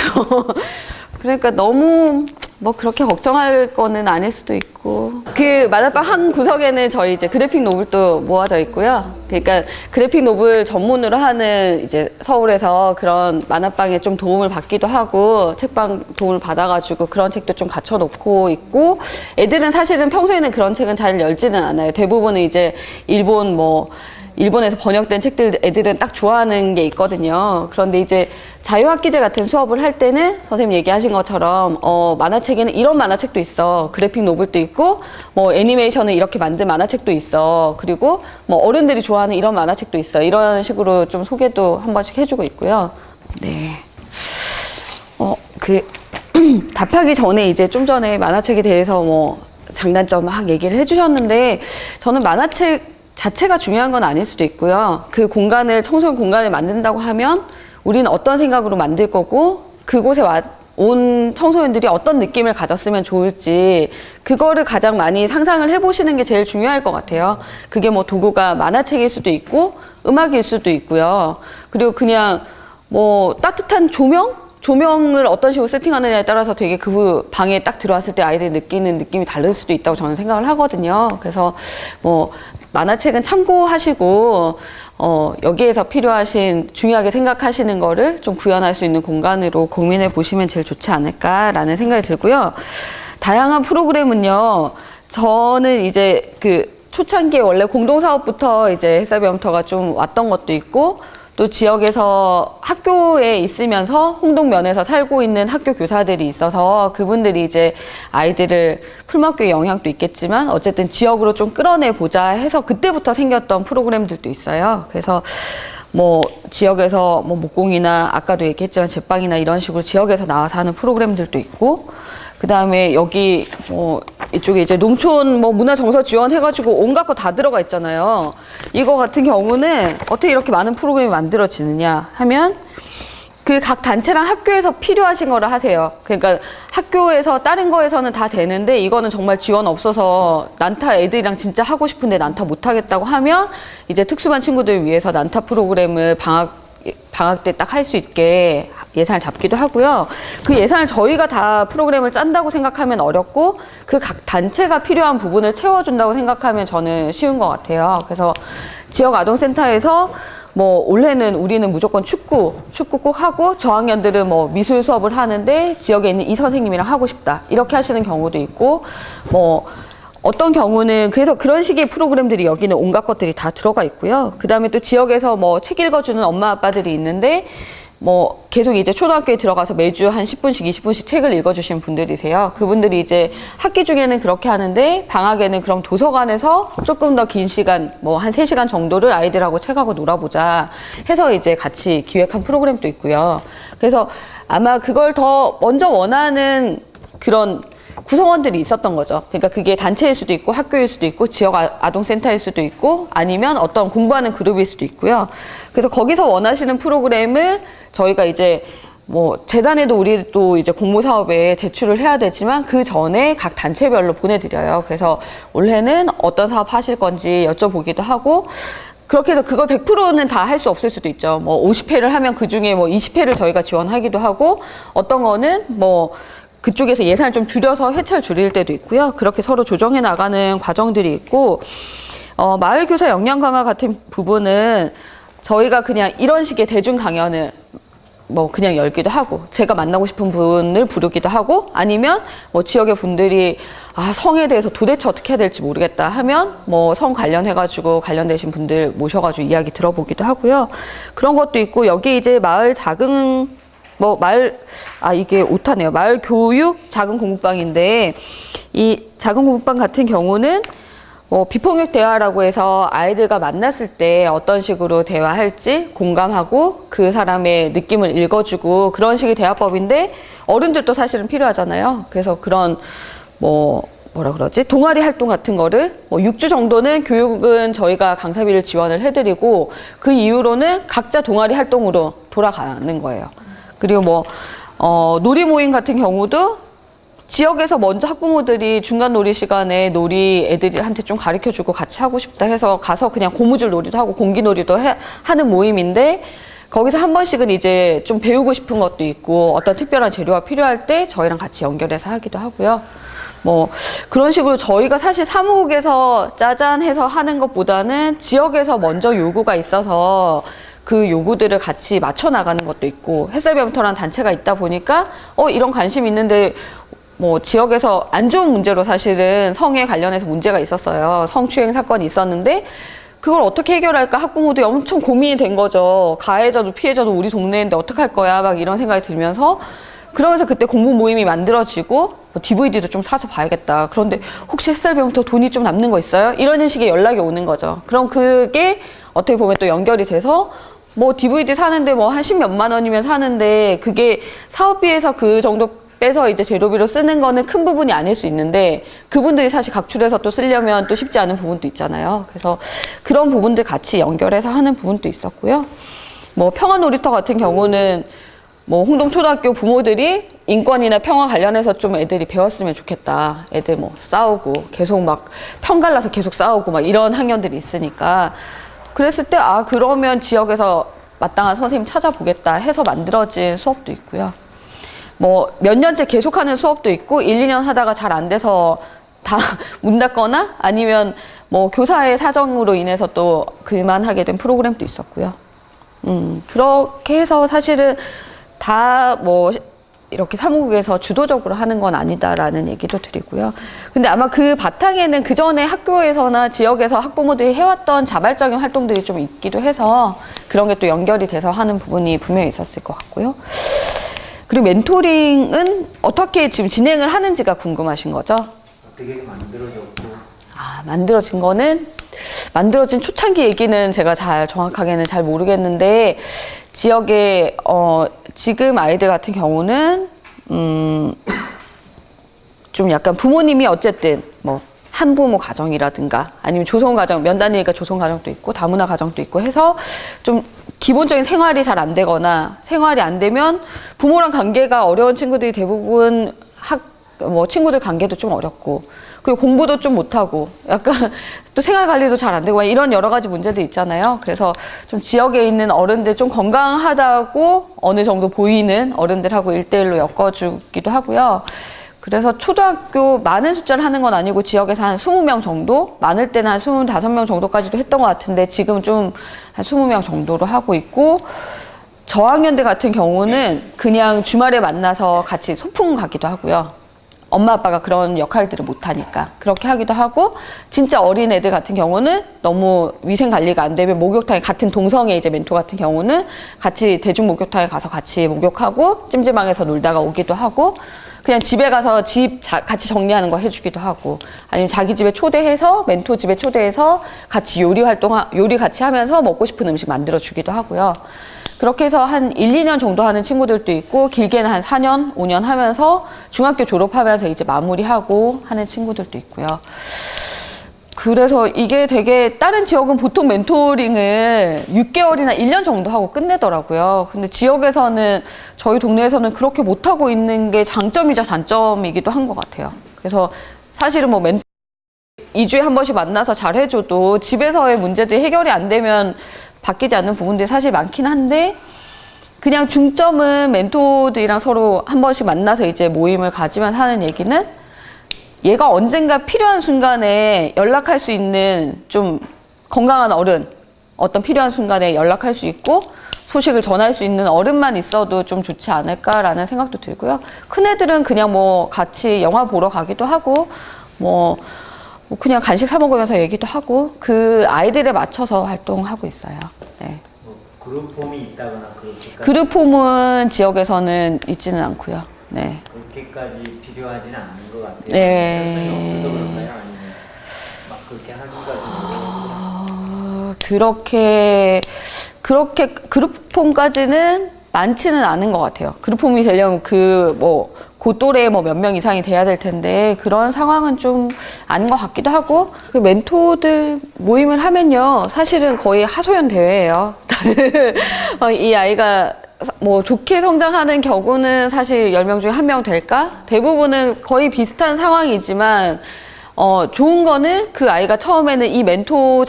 그러니까 너무 뭐 그렇게 걱정할 거는 아닐 수도 있고 그 만화방 한 구석에는 저희 이제 그래픽 노블도 모아져 있고요. 그러니까 그래픽 노블 전문으로 하는 이제 서울에서 그런 만화방에 좀 도움을 받기도 하고 책방 도움을 받아가지고 그런 책도 좀 갖춰놓고 있고 애들은 사실은 평소에는 그런 책은 잘 열지는 않아요. 대부분은 이제 일본에서 번역된 책들 애들은 딱 좋아하는 게 있거든요. 그런데 이제 자유학기제 같은 수업을 할 때는 선생님 얘기하신 것처럼 만화책에는 이런 만화책도 있어. 그래픽 노블도 있고 뭐 애니메이션을 이렇게 만든 만화책도 있어. 그리고 뭐 어른들이 좋아하는 이런 만화책도 있어. 이런 식으로 좀 소개도 한 번씩 해주고 있고요. 네. 답하기 전에 이제 좀 전에 만화책에 대해서 뭐 장단점 막 얘기를 해주셨는데 저는 만화책 자체가 중요한 건 아닐 수도 있고요. 그 공간을, 청소년 공간을 만든다고 하면 우리는 어떤 생각으로 만들 거고 그곳에 온 청소년들이 어떤 느낌을 가졌으면 좋을지 그거를 가장 많이 상상을 해보시는 게 제일 중요할 것 같아요. 그게 뭐 도구가 만화책일 수도 있고 음악일 수도 있고요. 그리고 그냥 뭐 따뜻한 조명을 어떤 식으로 세팅하느냐에 따라서 되게 그 방에 딱 들어왔을 때 아이들이 느끼는 느낌이 다를 수도 있다고 저는 생각을 하거든요. 그래서 뭐 만화책은 참고하시고 여기에서 필요하신 중요하게 생각하시는 거를 좀 구현할 수 있는 공간으로 고민해 보시면 제일 좋지 않을까라는 생각이 들고요. 다양한 프로그램은요. 저는 이제 그 초창기에 원래 공동사업부터 이제 햇살배움터가 좀 왔던 것도 있고 또 지역에서 학교에 있으면서 홍동면에서 살고 있는 학교 교사들이 있어서 그분들이 이제 아이들을 풀막교의 영향도 있겠지만 어쨌든 지역으로 좀 끌어내보자 해서 그때부터 생겼던 프로그램들도 있어요. 그래서 뭐 지역에서 뭐 목공이나 아까도 얘기했지만 제빵이나 이런 식으로 지역에서 나와서 하는 프로그램들도 있고 그 다음에 여기 이쪽에 이제 농촌 문화 정서 지원 해가지고 온갖 거 다 들어가 있잖아요. 이거 같은 경우는 어떻게 이렇게 많은 프로그램이 만들어지느냐 하면 그 각 단체랑 학교에서 필요하신 거를 하세요. 그러니까 학교에서 다른 거에서는 다 되는데 이거는 정말 지원 없어서 난타 애들이랑 진짜 하고 싶은데 난타 못 하겠다고 하면 이제 특수반 친구들 위해서 난타 프로그램을 방학 때 딱 할 수 있게 예산을 잡기도 하고요. 그 예산을 저희가 다 프로그램을 짠다고 생각하면 어렵고 그 각 단체가 필요한 부분을 채워준다고 생각하면 저는 쉬운 것 같아요. 그래서 지역 아동센터에서 뭐 올해는 우리는 무조건 축구 꼭 하고 저학년들은 뭐 미술 수업을 하는데 지역에 있는 이 선생님이랑 하고 싶다 이렇게 하시는 경우도 있고 뭐 어떤 경우는 그래서 그런 식의 프로그램들이 여기는 온갖 것들이 다 들어가 있고요. 그 다음에 또 지역에서 뭐 책 읽어주는 엄마 아빠들이 있는데 뭐 계속 이제 초등학교에 들어가서 매주 한 10분씩 20분씩 책을 읽어주신 분들이세요. 그분들이 이제 학기 중에는 그렇게 하는데 방학에는 그럼 도서관에서 조금 더 긴 시간 뭐 한 3시간 정도를 아이들하고 책하고 놀아보자 해서 이제 같이 기획한 프로그램도 있고요. 그래서 아마 그걸 더 먼저 원하는 그런 구성원들이 있었던 거죠. 그러니까 그게 단체일 수도 있고 학교일 수도 있고 지역 아동센터일 수도 있고 아니면 어떤 공부하는 그룹일 수도 있고요. 그래서 거기서 원하시는 프로그램을 저희가 이제 뭐 재단에도 우리 또 이제 공모 사업에 제출을 해야 되지만 그 전에 각 단체별로 보내드려요. 그래서 올해는 어떤 사업 하실 건지 여쭤보기도 하고 그렇게 해서 그걸 100%는 다 할 수 없을 수도 있죠. 뭐 50회를 하면 그 중에 뭐 20회를 저희가 지원하기도 하고 어떤 거는 뭐 그쪽에서 예산을 좀 줄여서 회차를 줄일 때도 있고요. 그렇게 서로 조정해 나가는 과정들이 있고 마을교사 역량 강화 같은 부분은 저희가 그냥 이런 식의 대중 강연을 뭐 그냥 열기도 하고 제가 만나고 싶은 분을 부르기도 하고 아니면 뭐 지역의 분들이 성에 대해서 도대체 어떻게 해야 될지 모르겠다 하면 뭐 성 관련해가지고 관련되신 분들 모셔가지고 이야기 들어보기도 하고요. 그런 것도 있고 여기 이제 마을 이게 오타네요. 마을 교육 작은 공부방인데 이 작은 공부방 같은 경우는 비폭력 대화라고 해서 아이들과 만났을 때 어떤 식으로 대화할지 공감하고 그 사람의 느낌을 읽어주고 그런 식의 대화법인데 어른들도 사실은 필요하잖아요. 그래서 그런 동아리 활동 같은 거를 6주 정도는 교육은 저희가 강사비를 지원을 해드리고 그 이후로는 각자 동아리 활동으로 돌아가는 거예요. 그리고 놀이 모임 같은 경우도 지역에서 먼저 학부모들이 중간 놀이 시간에 놀이 애들한테 좀 가르쳐주고 같이 하고 싶다 해서 가서 그냥 고무줄 놀이도 하고 공기 놀이도 하는 모임인데 거기서 한 번씩은 이제 좀 배우고 싶은 것도 있고 어떤 특별한 재료가 필요할 때 저희랑 같이 연결해서 하기도 하고요. 뭐 그런 식으로 저희가 사실 사무국에서 짜잔 해서 하는 것보다는 지역에서 먼저 요구가 있어서 그 요구들을 같이 맞춰 나가는 것도 있고, 햇살 배움터라는 단체가 있다 보니까 이런 관심이 있는데 뭐 지역에서 안 좋은 문제로 사실은 성에 관련해서 문제가 있었어요. 성추행 사건이 있었는데 그걸 어떻게 해결할까 학부모들이 엄청 고민이 된 거죠. 가해자도 피해자도 우리 동네인데 어떡할 거야 막 이런 생각이 들면서, 그러면서 그때 공부 모임이 만들어지고 뭐 DVD도 좀 사서 봐야겠다. 그런데 혹시 햇살 배움터 돈이 좀 남는 거 있어요? 이런 식의 연락이 오는 거죠. 그럼 그게 어떻게 보면 또 연결이 돼서 뭐 DVD 사는데 뭐 한 10몇만 원이면 사는데 그게 사업비에서 그 정도 빼서 이제 재료비로 쓰는 거는 큰 부분이 아닐 수 있는데 그분들이 사실 각출해서 또 쓰려면 또 쉽지 않은 부분도 있잖아요. 그래서 그런 부분들 같이 연결해서 하는 부분도 있었고요. 뭐 평화놀이터 같은 경우는 뭐 홍동초등학교 부모들이 인권이나 평화 관련해서 좀 애들이 배웠으면 좋겠다. 애들 뭐 싸우고 계속 막 편갈라서 계속 싸우고 막 이런 학년들이 있으니까, 그랬을 때 그러면 지역에서 마땅한 선생님 찾아보겠다 해서 만들어진 수업도 있고요. 뭐 몇 년째 계속하는 수업도 있고 1, 2년 하다가 잘 안 돼서 다 문 닫거나 아니면 뭐 교사의 사정으로 인해서 또 그만하게 된 프로그램도 있었고요. 그렇게 해서 사실은 다 뭐 이렇게 사무국에서 주도적으로 하는 건 아니다라는 얘기도 드리고요. 근데 아마 그 바탕에는 그 전에 학교에서나 지역에서 학부모들이 해왔던 자발적인 활동들이 좀 있기도 해서 그런 게 또 연결이 돼서 하는 부분이 분명히 있었을 것 같고요. 그리고 멘토링은 어떻게 지금 진행을 하는지가 궁금하신 거죠? 어떻게 만들어졌고. 만들어진 초창기 얘기는 제가 정확하게는 잘 모르겠는데, 지역에 지금 아이들 같은 경우는 좀 약간 부모님이 어쨌든 뭐 한부모 가정이라든가 아니면 조성 가정, 면단위니까 조성 가정도 있고 다문화 가정도 있고 해서 좀 기본적인 생활이 잘 안 되거나, 생활이 안 되면 부모랑 관계가 어려운 친구들이 대부분 친구들 관계도 좀 어렵고, 그리고 공부도 좀 못하고, 약간 또 생활 관리도 잘 안 되고, 이런 여러 가지 문제들 있잖아요. 그래서 좀 지역에 있는 어른들 좀 건강하다고 어느 정도 보이는 어른들하고 1대1로 엮어주기도 하고요. 그래서 초등학교 많은 숫자를 하는 건 아니고 지역에서 한 20명 정도? 많을 때는 한 25명 정도까지도 했던 것 같은데 지금은 좀 한 20명 정도로 하고 있고, 저학년들 같은 경우는 그냥 주말에 만나서 같이 소풍 가기도 하고요. 엄마 아빠가 그런 역할들을 못하니까 그렇게 하기도 하고, 진짜 어린 애들 같은 경우는 너무 위생 관리가 안 되면 목욕탕에, 같은 동성애 이제 멘토 같은 경우는 같이 대중 목욕탕에 가서 같이 목욕하고 찜질방에서 놀다가 오기도 하고, 그냥 집에 가서 같이 정리하는 거 해주기도 하고, 아니면 자기 집에 초대해서 멘토 집에 초대해서 같이 요리 같이 하면서 먹고 싶은 음식 만들어 주기도 하고요. 그렇게 해서 한 1, 2년 정도 하는 친구들도 있고, 길게는 한 4년, 5년 하면서 중학교 졸업하면서 이제 마무리하고 하는 친구들도 있고요. 그래서 이게 되게 다른 지역은 보통 멘토링을 6개월이나 1년 정도 하고 끝내더라고요. 근데 지역에서는, 저희 동네에서는 그렇게 못하고 있는 게 장점이자 단점이기도 한 것 같아요. 그래서 사실은 뭐 2주에 한 번씩 만나서 잘 해줘도 집에서의 문제들이 해결이 안 되면 바뀌지 않는 부분들이 사실 많긴 한데, 그냥 중점은 멘토들이랑 서로 한 번씩 만나서 이제 모임을 가지면서 하는 얘기는, 얘가 언젠가 필요한 순간에 연락할 수 있는 좀 건강한 어른, 어떤 필요한 순간에 연락할 수 있고 소식을 전할 수 있는 어른만 있어도 좀 좋지 않을까라는 생각도 들고요. 큰애들은 그냥 뭐 같이 영화 보러 가기도 하고 뭐 그냥 간식 사 먹으면서 얘기도 하고, 그 아이들에 맞춰서 활동하고 있어요. 네. 뭐 그룹홈이 있다거나 그렇게까지. 그룹홈은 지역에서는 있지는 않고요. 네. 그렇게까지 필요하지는 않는 것 같아요. 네. 필요성이 없어서 그런가요? 아니면 막 그렇게 하기까지 그렇게 그룹홈까지는 많지는 않은 것 같아요. 그룹홈이 되려면 그 또래에 몇 명 이상이 돼야 될 텐데 그런 상황은 좀 아닌 것 같기도 하고, 그 멘토들 모임을 하면요, 사실은 거의 하소연 대회예요. 다들 이 아이가 뭐 좋게 성장하는 경우는 사실 10명 중에 1명 될까? 대부분은 거의 비슷한 상황이지만 좋은 거는 그 아이가 처음에는 이 멘토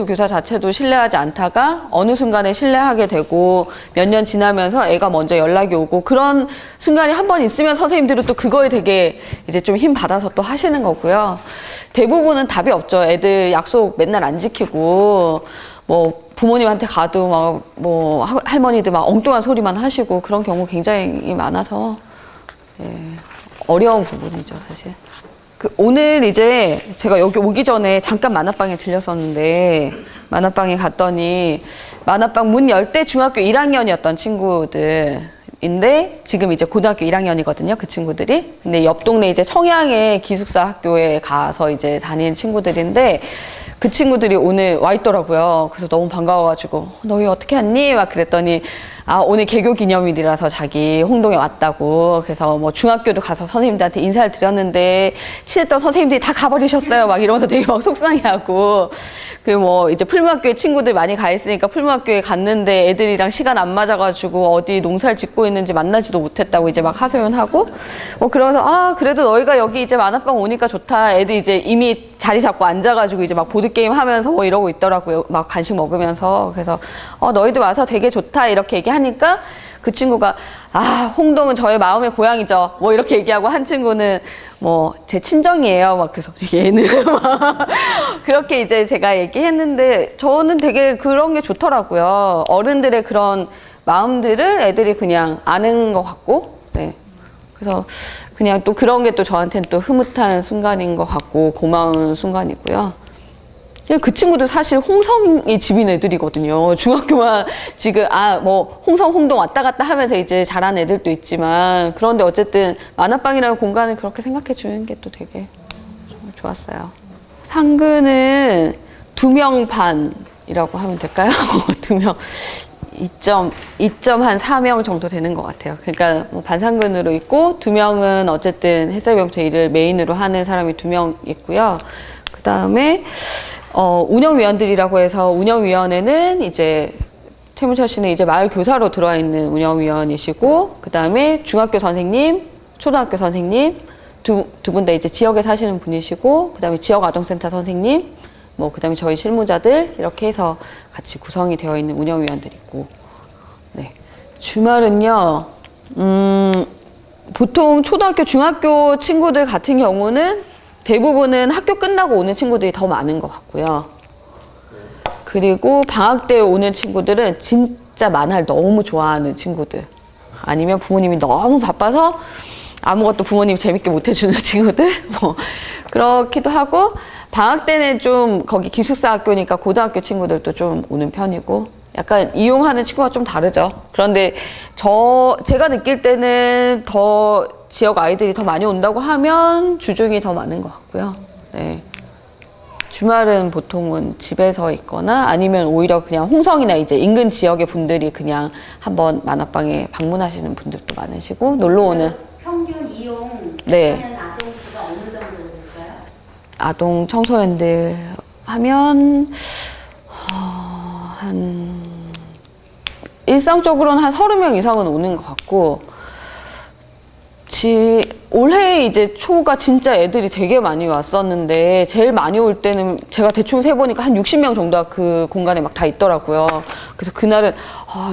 교사 자체도 신뢰하지 않다가 어느 순간에 신뢰하게 되고 몇 년 지나면서 애가 먼저 연락이 오고 그런 순간이 한 번 있으면 선생님들은 또 그거에 되게 이제 좀 힘 받아서 또 하시는 거고요. 대부분은 답이 없죠. 애들 약속 맨날 안 지키고 뭐 부모님한테 가도 막 뭐 할머니들 막 엉뚱한 소리만 하시고 그런 경우 굉장히 많아서 예, 어려운 부분이죠, 사실. 오늘 이제 제가 여기 오기 전에 잠깐 만화방에 들렸었는데 만화방에 갔더니 만화방 문 열 때 중학교 1학년이었던 친구들인데 지금 이제 고등학교 1학년이거든요, 그 친구들이. 근데 옆 동네 이제 청양의 기숙사 학교에 가서 이제 다니는 친구들인데 그 친구들이 오늘 와 있더라고요. 그래서 너무 반가워가지고 너희 어떻게 왔니? 막 그랬더니 오늘 개교 기념일이라서 자기 홍동에 왔다고. 그래서 뭐 중학교도 가서 선생님들한테 인사를 드렸는데 친했던 선생님들이 다 가버리셨어요. 막 이러면서 되게 막 속상해하고. 그 뭐 이제 풀무학교에 친구들 많이 가 있으니까 풀무학교에 갔는데 애들이랑 시간 안 맞아가지고 어디 농사를 짓고 있는지 만나지도 못했다고 이제 막 하소연하고. 뭐 그러면서 그래도 너희가 여기 이제 만화방 오니까 좋다. 애들 이제 이미 자리 잡고 앉아가지고 이제 막 보드게임 하면서 뭐 이러고 있더라고요. 막 간식 먹으면서. 그래서 너희들 와서 되게 좋다 이렇게 얘기하니까 그 친구가 홍동은 저의 마음의 고향이죠. 뭐 이렇게 얘기하고 한 친구는 뭐 제 친정이에요. 막 그래서 얘는 막 그렇게 이제 제가 얘기했는데 저는 되게 그런 게 좋더라고요. 어른들의 그런 마음들을 애들이 그냥 아는 것 같고, 네. 그래서 그냥 또 그런 게 또 저한테는 또 흐뭇한 순간인 것 같고 고마운 순간이고요. 그 친구들 사실 홍성이 집인 애들이거든요. 중학교만 지금 뭐 홍성 홍동 왔다 갔다 하면서 이제 자란 애들도 있지만 그런데 어쨌든 만화방이라는 공간을 그렇게 생각해 주는 게 또 되게 좋았어요. 상근은 2명 반이라고 하면 될까요? 2명 2점 한 4명 정도 되는 것 같아요. 그러니까 뭐 반상근으로 있고 2명은 어쨌든 햇살병부터 일을 메인으로 하는 사람이 2명 있고요. 그 다음에 운영위원들이라고 해서 운영위원회는 이제 최문철 씨는 이제 마을 교사로 들어와 있는 운영위원이시고 그 다음에 중학교 선생님, 초등학교 선생님 두 분 다 이제 지역에 사시는 분이시고 그 다음에 지역아동센터 선생님 뭐 그 다음에 저희 실무자들 이렇게 해서 같이 구성이 되어 있는 운영위원들이 있고 네. 주말은요 보통 초등학교, 중학교 친구들 같은 경우는 대부분은 학교 끝나고 오는 친구들이 더 많은 것 같고요. 그리고 방학 때 오는 친구들은 진짜 만화를 너무 좋아하는 친구들. 아니면 부모님이 너무 바빠서 아무것도 부모님이 재밌게 못 해주는 친구들. 뭐 그렇기도 하고 방학 때는 좀 거기 기숙사 학교니까 고등학교 친구들도 좀 오는 편이고 약간 이용하는 친구가 좀 다르죠. 그런데 제가 느낄 때는 더 지역 아이들이 더 많이 온다고 하면 주중이 더 많은 것 같고요. 네. 주말은 보통은 집에서 있거나 아니면 오히려 그냥 홍성이나 이제 인근 지역의 분들이 그냥 한번 만화방에 방문하시는 분들도 많으시고 놀러 오는. 평균 이용 네. 하는 아동 수가 어느 정도 될까요? 아동 청소년들 하면 일상적으로는 한 30명 이상은 오는 것 같고 올해 이제 초가 진짜 애들이 되게 많이 왔었는데 제일 많이 올 때는 제가 대충 세보니까 한 60명 정도가 그 공간에 막 다 있더라고요. 그래서 그날은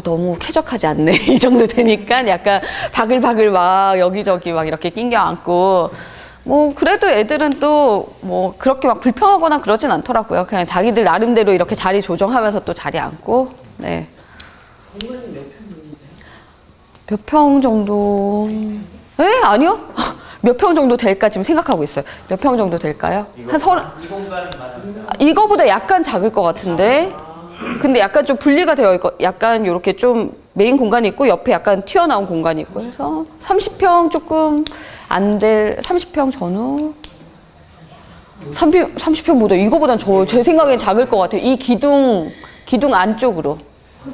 너무 쾌적하지 않네 이 정도 되니까 약간 바글바글 막 여기저기 막 이렇게 낑겨 앉고 뭐 그래도 애들은 또 뭐 그렇게 막 불평하거나 그러진 않더라고요. 그냥 자기들 나름대로 이렇게 자리 조정하면서 또 자리 앉고 네. 공간이 몇 평인데? 몇 평 정도? 아니요. 몇 평 정도 될까 지금 생각하고 있어요. 몇 평 정도 될까요? 한 30. 이 공간은 많은데. 이거보다 약간 작을 것 같은데. 근데 약간 좀 분리가 되어 있고, 약간 이렇게 좀 메인 공간이 있고 옆에 약간 튀어나온 공간이 있고 해서 30평 조금 안 될 30평 전후. 30평보다 이거보단 제 생각엔 작을 것 같아요. 이 기둥 안쪽으로.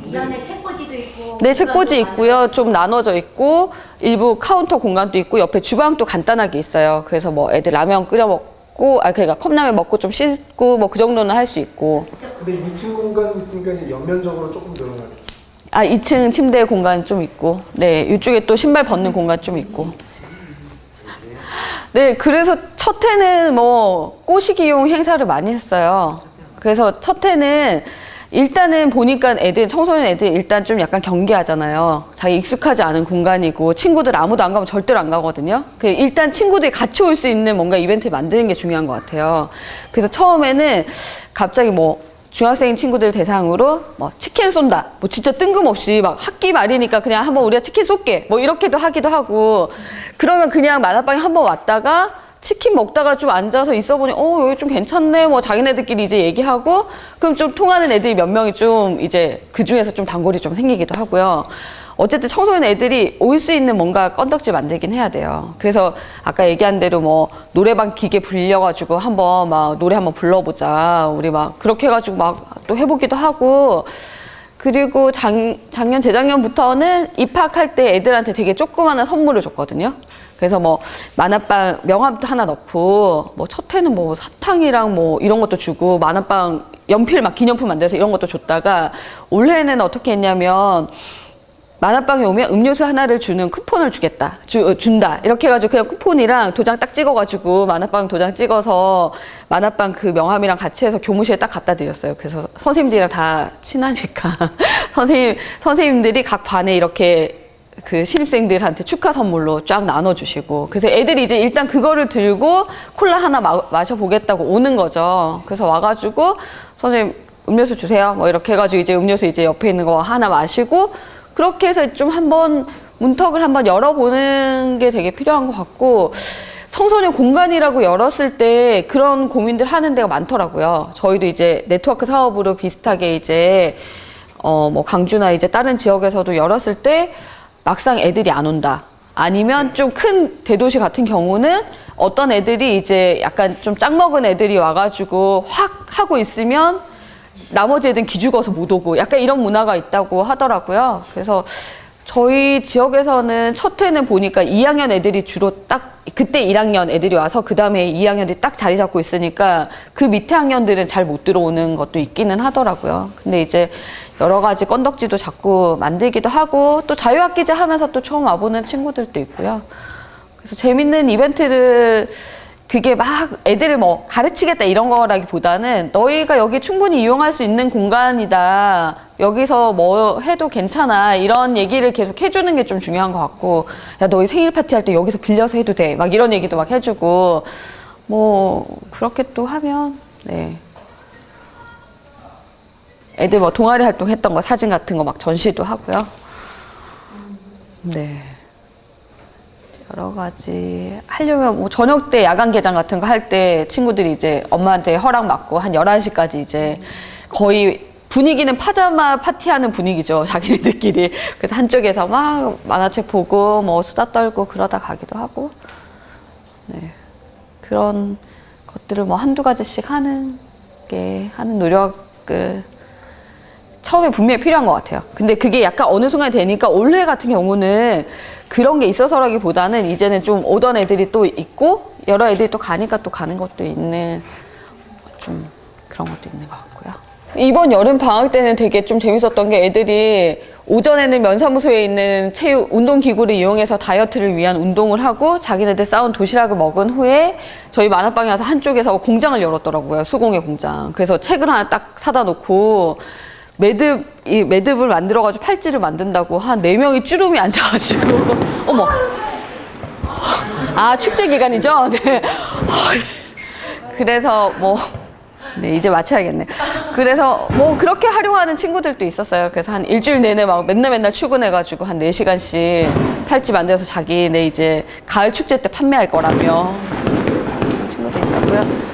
이 안에 책꽂이도 있고. 네, 책꽂이 있고요. 좀 나눠져 있고 일부 카운터 공간도 있고 옆에 주방도 간단하게 있어요. 그래서 뭐 애들 라면 끓여 먹고 그러니까 컵라면 먹고 좀 씻고 뭐 그 정도는 할 수 있고. 근데 2층 공간이 있으니까 이제 연면적으로 조금 늘어나겠죠. 2층 침대 공간 좀 있고 네, 이쪽에 또 신발 벗는 공간 좀 있고. 네, 그래서 첫 해는 뭐 꼬시기용 행사를 많이 했어요. 그래서 첫 해는 일단은 보니까 애들, 청소년 애들 일단 좀 약간 경계하잖아요. 자기 익숙하지 않은 공간이고 친구들 아무도 안 가면 절대로 안 가거든요. 일단 친구들이 같이 올 수 있는 뭔가 이벤트를 만드는 게 중요한 것 같아요. 그래서 처음에는 갑자기 뭐 중학생 친구들 대상으로 뭐 치킨을 쏜다. 뭐 진짜 뜬금없이 막 학기 말이니까 그냥 한번 우리가 치킨 쏠게. 뭐 이렇게도 하기도 하고. 그러면 그냥 만화방에 한번 왔다가 치킨 먹다가 좀 앉아서 있어 보니 여기 좀 괜찮네. 뭐 자기네들끼리 이제 얘기하고 그럼 좀 통하는 애들이 몇 명이 좀 이제 그 중에서 좀 단골이 좀 생기기도 하고요. 어쨌든 청소년 애들이 올 수 있는 뭔가 건덕지 만들긴 해야 돼요. 그래서 아까 얘기한 대로 뭐 노래방 기계 불려가지고 한번 막 노래 한번 불러보자. 우리 막 그렇게 해가지고 막 또 해보기도 하고. 그리고 작년, 재작년부터는 입학할 때 애들한테 되게 조그마한 선물을 줬거든요. 그래서 뭐 만화방 명함도 하나 넣고 뭐 첫 해는 뭐 사탕이랑 뭐 이런 것도 주고 만화방 연필 막 기념품 만들어서 이런 것도 줬다가 올해는 어떻게 했냐면 만화방에 오면 음료수 하나를 주는 쿠폰을 준다. 이렇게 해가지고 그냥 쿠폰이랑 도장 딱 찍어가지고 만화방 도장 찍어서 만화방 그 명함이랑 같이 해서 교무실에 딱 갖다 드렸어요. 그래서 선생님들이랑 다 친하니까 선생님들이 각 반에 이렇게 그 신입생들한테 축하 선물로 쫙 나눠주시고 그래서 애들이 이제 일단 그거를 들고 콜라 하나 마셔보겠다고 오는 거죠. 그래서 와가지고 선생님 음료수 주세요. 뭐 이렇게 해가지고 이제 음료수 이제 옆에 있는 거 하나 마시고 그렇게 해서 좀 한번 문턱을 한번 열어보는 게 되게 필요한 것 같고 청소년 공간이라고 열었을 때 그런 고민들 하는 데가 많더라고요. 저희도 이제 네트워크 사업으로 비슷하게 이제 뭐 강주나 이제 다른 지역에서도 열었을 때 막상 애들이 안 온다. 아니면 좀 큰 대도시 같은 경우는 어떤 애들이 이제 약간 좀 짝 먹은 애들이 와가지고 확 하고 있으면 나머지 애들은 기죽어서 못 오고 약간 이런 문화가 있다고 하더라고요. 그래서 저희 지역에서는 첫 해는 보니까 2학년 애들이 주로 딱 그때 1학년 애들이 와서 그 다음에 2학년들이 딱 자리 잡고 있으니까 그 밑에 학년들은 잘 못 들어오는 것도 있기는 하더라고요. 근데 이제 여러 가지 건덕지도 자꾸 만들기도 하고 또 자유학기제 하면서 또 처음 와보는 친구들도 있고요. 그래서 재밌는 이벤트를 그게 막 애들을 뭐 가르치겠다 이런 거라기보다는 너희가 여기 충분히 이용할 수 있는 공간이다. 여기서 뭐 해도 괜찮아. 이런 얘기를 계속 해주는 게 좀 중요한 것 같고 야 너희 생일 파티 할 때 여기서 빌려서 해도 돼. 막 이런 얘기도 막 해주고 뭐 그렇게 또 하면 네. 애들 뭐 동아리 활동 했던 거 사진 같은 거 막 전시도 하고요. 네. 여러 가지 하려면 뭐 저녁 때 야간 개장 같은 거 할 때 친구들이 이제 엄마한테 허락 받고 한 11시까지 이제 거의 분위기는 파자마 파티하는 분위기죠. 자기네들끼리. 그래서 한쪽에서 막 만화책 보고 뭐 수다 떨고 그러다 가기도 하고 네. 그런 것들을 뭐 한두 가지씩 하는 노력을 처음에 분명히 필요한 것 같아요. 근데 그게 약간 어느 순간에 되니까 올해 같은 경우는 그런 게 있어서라기보다는 이제는 좀 오던 애들이 또 있고 여러 애들이 또 가니까 또 가는 것도 있는 좀 그런 것도 있는 것 같고요. 이번 여름 방학 때는 되게 좀 재밌었던 게 애들이 오전에는 면사무소에 있는 운동기구를 이용해서 다이어트를 위한 운동을 하고 자기네들 싸운 도시락을 먹은 후에 저희 만화방에 와서 한쪽에서 공장을 열었더라고요. 수공예 공장. 그래서 책을 하나 딱 사다 놓고 매듭을 만들어가지고 팔찌를 만든다고 한 4명이 쭈름이 앉아가지고 어머 축제 기간이죠? 네. 그래서 네, 이제 마쳐야겠네. 그래서 뭐 그렇게 활용하는 친구들도 있었어요. 그래서 한 일주일 내내 막 맨날 출근해가지고 한 4시간씩 팔찌 만들어서 자기네 이제 가을 축제 때 판매할 거라며 친구도 있었고요.